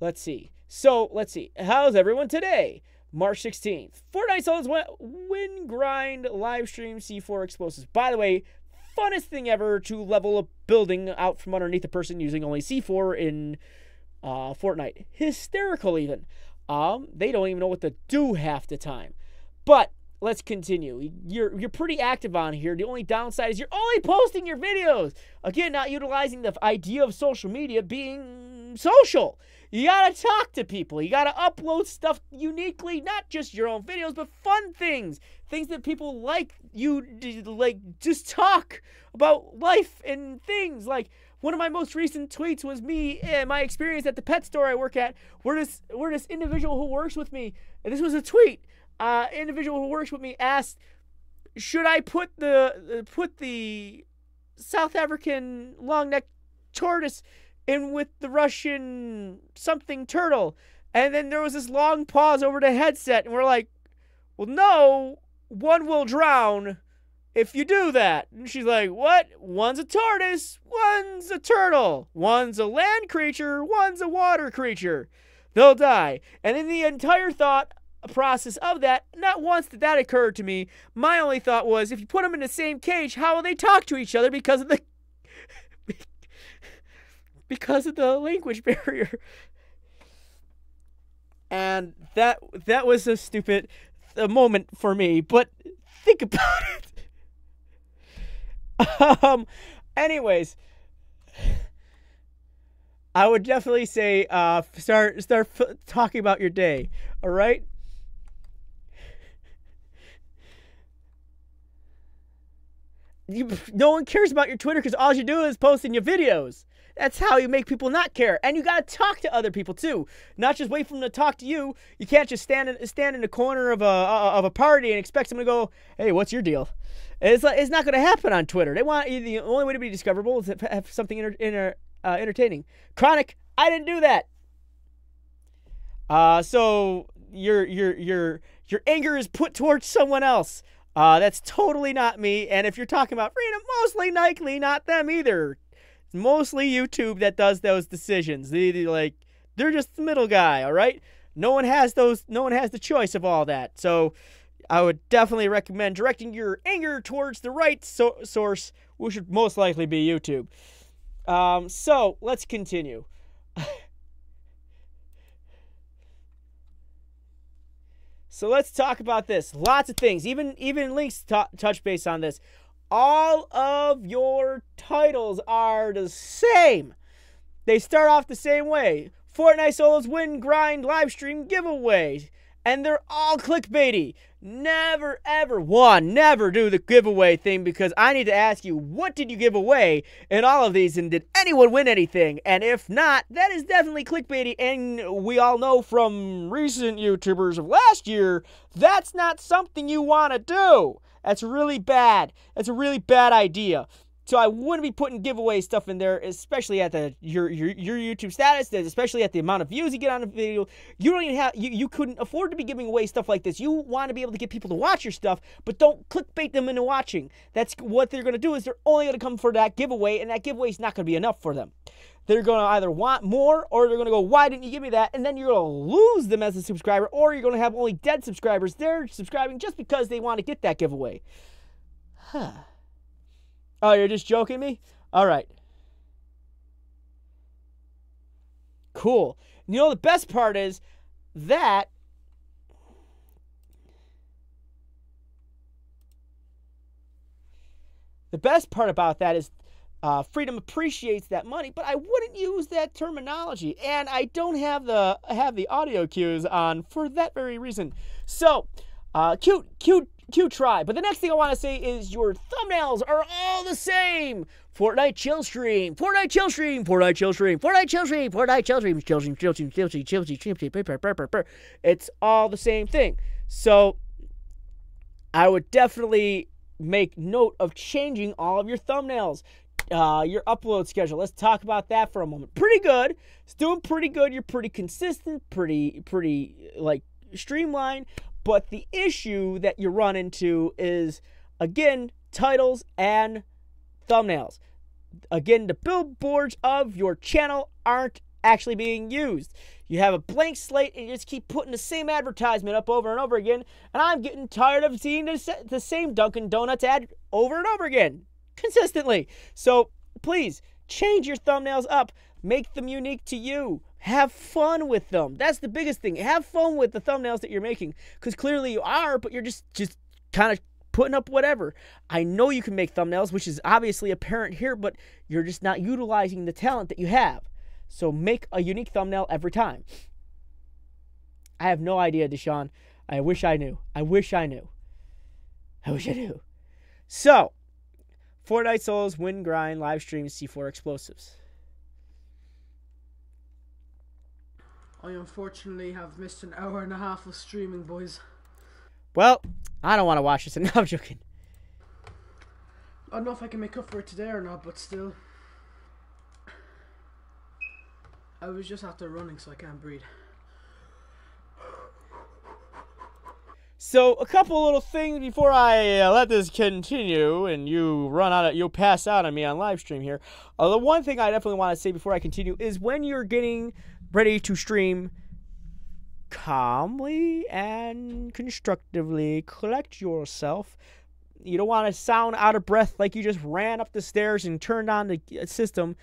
Let's see. So, let's see. How's everyone today? March 16th. Fortnite Solid's win grind live stream C4 explosives. By the way, funnest thing ever to level a building out from underneath a person using only C4 in Fortnite. Hysterical even. They don't even know what to do half the time. But let's continue. You're pretty active on here. The only downside is you're only posting your videos. Again, not utilizing the idea of social media being social. You gotta talk to people. You gotta upload stuff uniquely, not just your own videos, but fun things. Things that people like you, like, just talk about life and things. Like, one of my most recent tweets was me and my experience at the pet store I work at, where this individual who works with me, and this was a tweet, individual who works with me asked, should I put the South African long-necked tortoise in with the Russian something turtle? And then there was this long pause over the headset, and we're like, well, no, one will drown if you do that. And she's like, what? One's a tortoise, one's a turtle, one's a land creature, one's a water creature. They'll die. And in the entire thought process of that, not once did that occur to me. My only thought was, if you put them in the same cage, how will they talk to each other because of the language barrier? And that was a stupid moment for me, but think about it. Anyways, I would definitely say start talking about your day. All right. No one cares about your Twitter because all you do is posting your videos. That's how you make people not care. And you got to talk to other people too. Not just wait for them to talk to you. You can't just stand in the corner of a party and expect someone to go, hey, what's your deal? It's not going to happen on Twitter. They want the only way to be discoverable is to have something entertaining. Chronic, I didn't do that. So your anger is put towards someone else. That's totally not me. And if you're talking about freedom, mostly likely not them either. It's mostly YouTube that does those decisions. They're just the middle guy, all right? No one has the choice of all that. So I would definitely recommend directing your anger towards the right source, which would most likely be YouTube. So let's continue. So let's talk about this. Lots of things. Even links touch base on this. All of your titles are the same. They start off the same way. Fortnite Solos win grind live stream giveaway. and they're all clickbaity. Never, ever, one, never do the giveaway thing, because I need to ask you, what did you give away in all of these, and did anyone win anything? And if not, that is definitely clickbaity, and we all know from recent YouTubers of last year, that's not something you want to do. That's really bad. That's a really bad idea. So I wouldn't be putting giveaway stuff in there, especially at your YouTube status, especially at the amount of views you get on a video. You don't even have you couldn't afford to be giving away stuff like this. You want to be able to get people to watch your stuff, but don't clickbait them into watching. That's what they're going to do, is they're only going to come for that giveaway, and that giveaway is not going to be enough for them. They're going to either want more, or they're going to go, why didn't you give me that? And then you're going to lose them as a subscriber, or you're going to have only dead subscribers. They're subscribing just because they want to get that giveaway. Huh. Oh, you're just joking me? All right. Cool. You know, the best part is that the best part about that is Freedom appreciates that money, but I wouldn't use that terminology, and I don't have the audio cues on for that very reason. So, cute try. But the next thing I want to say is your thumbnails are all the same. Fortnite chill stream, Fortnite chill stream, Fortnite chill stream, Fortnite chill stream, Fortnite chill stream, chill stream, chill stream, chill stream, chill stream, chill stream. It's all the same thing. So I would definitely make note of changing all of your thumbnails. Your upload schedule. Let's talk about that for a moment. Pretty good. It's doing pretty good. You're pretty consistent, pretty like streamlined. But the issue that you run into is, again, titles and thumbnails. Again, the billboards of your channel aren't actually being used. You have a blank slate and you just keep putting the same advertisement up over and over again. And I'm getting tired of seeing the same Dunkin' Donuts ad over and over again consistently. So please change your thumbnails up. Make them unique to you. Have fun with them. That's the biggest thing. Have fun with the thumbnails that you're making, because clearly you are, but you're just kind of putting up whatever. I know you can make thumbnails, which is obviously apparent here, but you're just not utilizing the talent that you have. So make a unique thumbnail every time. I have no idea, Deshaun. I wish I knew. I wish I knew. I wish I knew. So, Fortnite solos, win grind, live streams, C4 explosives. I unfortunately have missed an hour and a half of streaming, boys. Well, I don't want to watch this. No, I'm joking. I don't know if I can make up for it today or not, but still. I was just after running, so I can't breathe. So, a couple little things before I let this continue and you'll pass out on me on live stream here. The one thing I definitely want to say before I continue is when you're getting ready to stream, calmly and constructively collect yourself. You don't want to sound out of breath like you just ran up the stairs and turned on the system,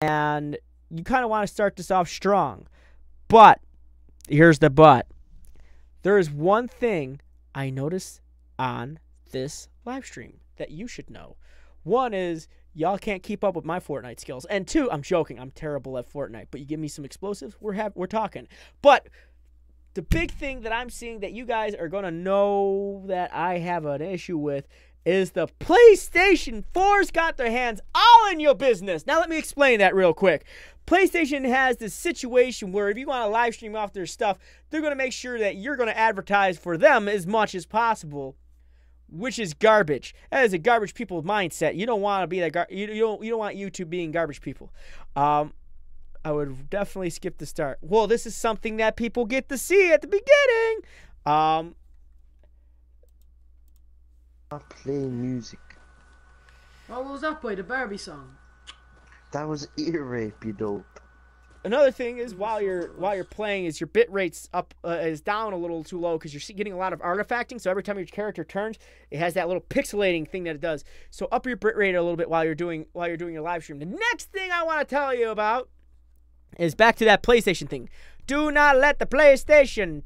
and you kind of want to start this off strong. But here's the but. There is one thing I noticed on this live stream that you should know. One is y'all can't keep up with my Fortnite skills. And two, I'm joking. I'm terrible at Fortnite. But you give me some explosives, we're talking. But the big thing that I'm seeing that you guys are going to know that I have an issue with is the PlayStation 4's got their hands all in your business. Now let me explain that real quick. PlayStation has this situation where if you want to live stream off their stuff, they're going to make sure that you're going to advertise for them as much as possible, which is garbage. That is a garbage people mindset. You don't want to be that you don't want YouTube being garbage people. I would definitely skip the start. Well, this is something that people get to see at the beginning. I play music. What was that by the Barbie song? That was ear rape, you dope. Another thing is while you're playing is your bit rate's up is down a little too low because you're getting a lot of artifacting. So every time your character turns, it has that little pixelating thing that it does. So up your bit rate a little bit while you're doing your live stream. The next thing I want to tell you about is back to that PlayStation thing. Do not let the PlayStation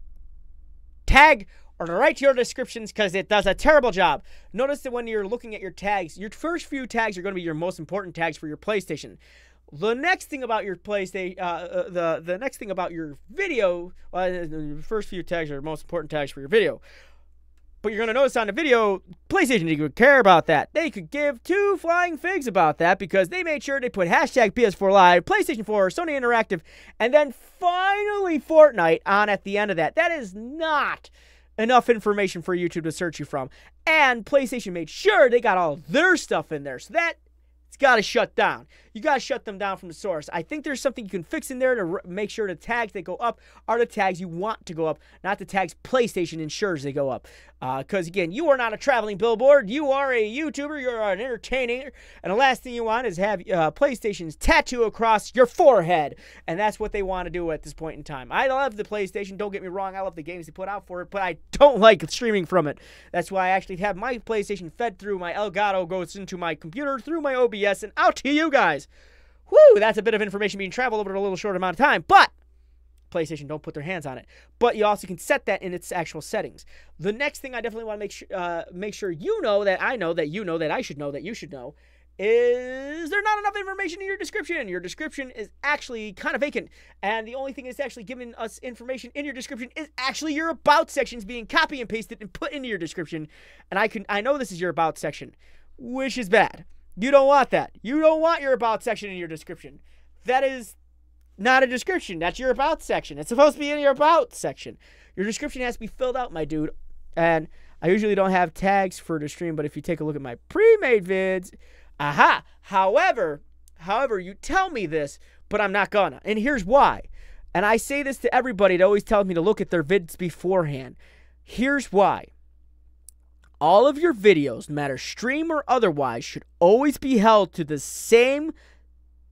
tag or write your descriptions because it does a terrible job. Notice that when you're looking at your tags, your first few tags are going to be your most important tags for your PlayStation. The next thing about your PlayStation, the next thing about your video, the first few tags are the most important tags for your video. But you're going to notice on the video, PlayStation didn't care about that. They could give two flying figs about that because they made sure they put hashtag PS4 Live, PlayStation 4, Sony Interactive, and then finally Fortnite on at the end of that. That is not enough information for YouTube to search you from. And PlayStation made sure they got all their stuff in there. So that it's got to shut down. You got to shut them down from the source. I think there's something you can fix in there to make sure the tags that go up are the tags you want to go up, not the tags PlayStation ensures they go up. Because, again, you are not a traveling billboard. You are a YouTuber. You're an entertainer. And the last thing you want is have PlayStation's tattoo across your forehead. And that's what they want to do at this point in time. I love the PlayStation. Don't get me wrong. I love the games they put out for it. But I don't like streaming from it. That's why I actually have my PlayStation fed through my Elgato, goes into my computer through my OBS and out to you guys. Woo, that's a bit of information being traveled over a little short amount of time, but PlayStation don't put their hands on it. But you also can set that in its actual settings. The next thing I definitely want to make sure you know, that I know, that you know, that I should know, that you should know, is there not enough information in your description? Your description is actually kind of vacant, and the only thing that's actually giving us information in your description is actually your about sections being copy and pasted and put into your description. And I know this is your about section, which is bad. You don't want that. You don't want your about section in your description. That is not a description. That's your about section. It's supposed to be in your about section. Your description has to be filled out, my dude. And I usually don't have tags for the stream, but if you take a look at my pre-made vids, aha. However, you tell me this, but I'm not gonna. And here's why. And I say this to everybody that always tells me to look at their vids beforehand. Here's why. All of your videos, no matter stream or otherwise, should always be held to the same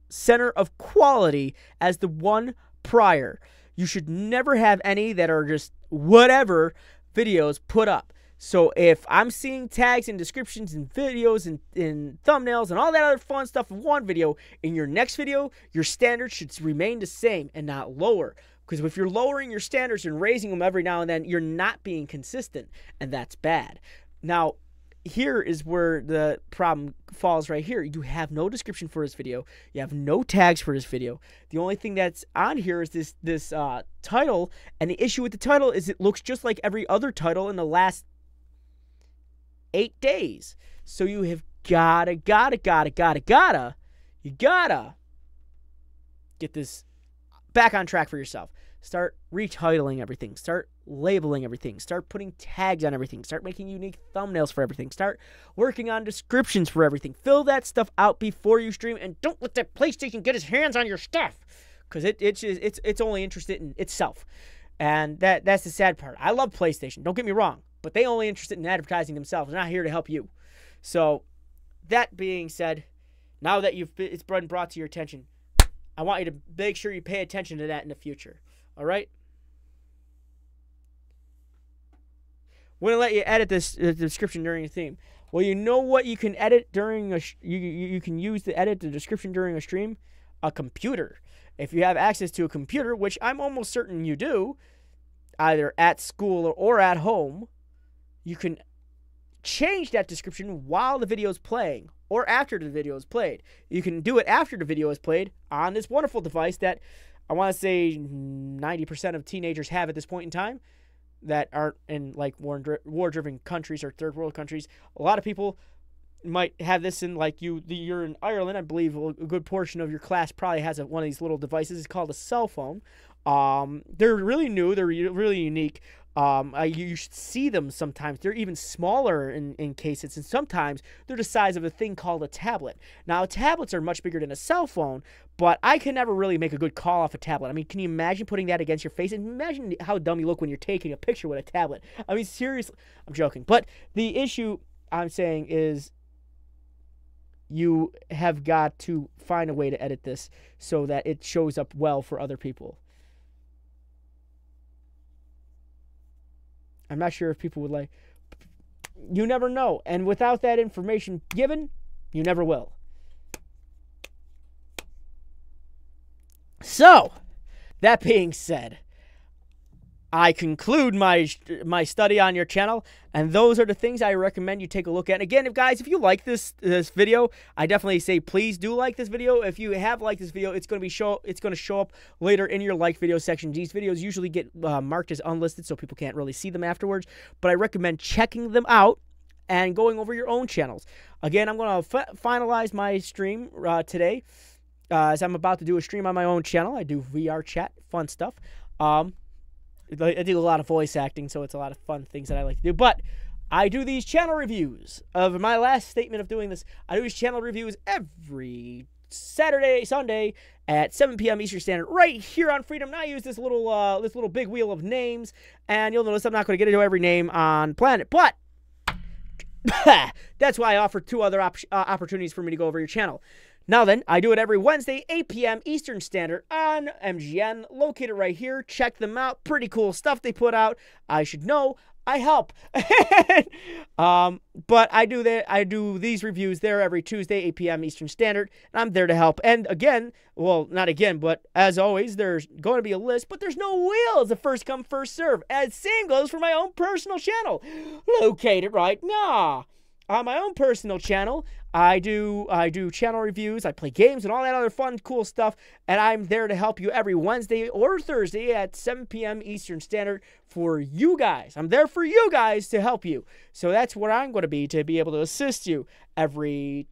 center of quality as the one prior. You should never have any that are just whatever videos put up. So if I'm seeing tags and descriptions and videos and thumbnails and all that other fun stuff in one video, in your next video, your standards should remain the same and not lower. Because if you're lowering your standards and raising them every now and then, you're not being consistent, and that's bad. Now, here is where the problem falls right here. You have no description for this video. You have no tags for this video. The only thing that's on here is this title, and the issue with the title is it looks just like every other title in the last 8 days. So you have gotta get this back on track for yourself. Start retitling everything. Start labeling everything. Start putting tags on everything. Start making unique thumbnails for everything. Start working on descriptions for everything. Fill that stuff out before you stream, and don't let that PlayStation get his hands on your stuff, because it's only interested in itself, and that's the sad part. I love PlayStation. Don't get me wrong, but they only interested in advertising themselves. They're not here to help you. So, that being said, now that it's been brought to your attention, I want you to make sure you pay attention to that in the future. All right? We're going to let you edit this description during a theme. Well, you know what you can edit during you can use to edit the description during a stream? A computer. If you have access to a computer, which I'm almost certain you do, either at school or at home, you can change that description while the video is playing or after the video is played. You can do it after the video is played on this wonderful device that I want to say 90% of teenagers have at this point in time that aren't in like war-driven countries or third world countries. A lot of people might have this in, like, you're in Ireland. I believe a good portion of your class probably has one of these little devices. It's called a cell phone. They're really new. They're really unique. You should see them sometimes. They're even smaller in cases, and sometimes they're the size of a thing called a tablet. Now, tablets are much bigger than a cell phone, but I can never really make a good call off a tablet. I mean, can you imagine putting that against your face? And imagine how dumb you look when you're taking a picture with a tablet. I mean, seriously, I'm joking. But the issue I'm saying is you have got to find a way to edit this so that it shows up well for other people. I'm not sure if people would like. You never know. And without that information given, you never will. So, that being said, I conclude my study on your channel, and those are the things I recommend you take a look at. Again, if you like this video, I definitely say please do like this video. If you have liked this video, it's going to show up later in your like video section. These videos usually get marked as unlisted, so people can't really see them afterwards. But I recommend checking them out and going over your own channels. Again, I'm going to finalize my stream today, as I'm about to do a stream on my own channel. I do VR chat, fun stuff. I do a lot of voice acting, so it's a lot of fun things that I like to do. But I do these channel reviews. Of my last statement of doing this, I do these channel reviews every Saturday, Sunday at 7 p.m. Eastern Standard, right here on Freedom. Now I use this little big wheel of names, and you'll notice I'm not going to get into every name on planet, but that's why I offer 2 other opportunities for me to go over your channel. Now then, I do it every Wednesday, 8 p.m. Eastern Standard on MGN, located right here. Check them out. Pretty cool stuff they put out. I should know. I help. But I do these reviews there every Tuesday, 8 p.m. Eastern Standard, and I'm there to help. And again, well, not again, but as always, there's going to be a list, but there's no wheels. A first come, first serve. And same goes for my own personal channel, located right now. On my own personal channel, I do channel reviews, I play games and all that other fun, cool stuff, and I'm there to help you every Wednesday or Thursday at 7 p.m. Eastern Standard for you guys. I'm there for you guys to help you. So that's where I'm going to be able to assist you every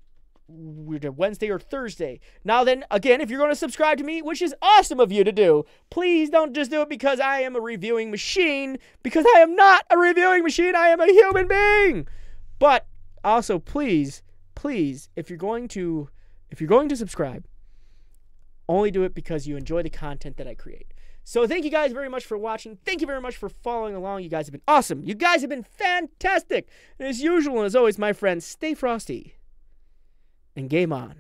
Wednesday or Thursday. Now then, again, if you're going to subscribe to me, which is awesome of you to do, please don't just do it because I am a reviewing machine, because I am not a reviewing machine. I am a human being. But also, please, if you're going to subscribe, only do it because you enjoy the content that I create. So thank you guys very much for watching. Thank you very much for following along. You guys have been awesome. You guys have been fantastic. And as usual, and as always, my friends, stay frosty and game on.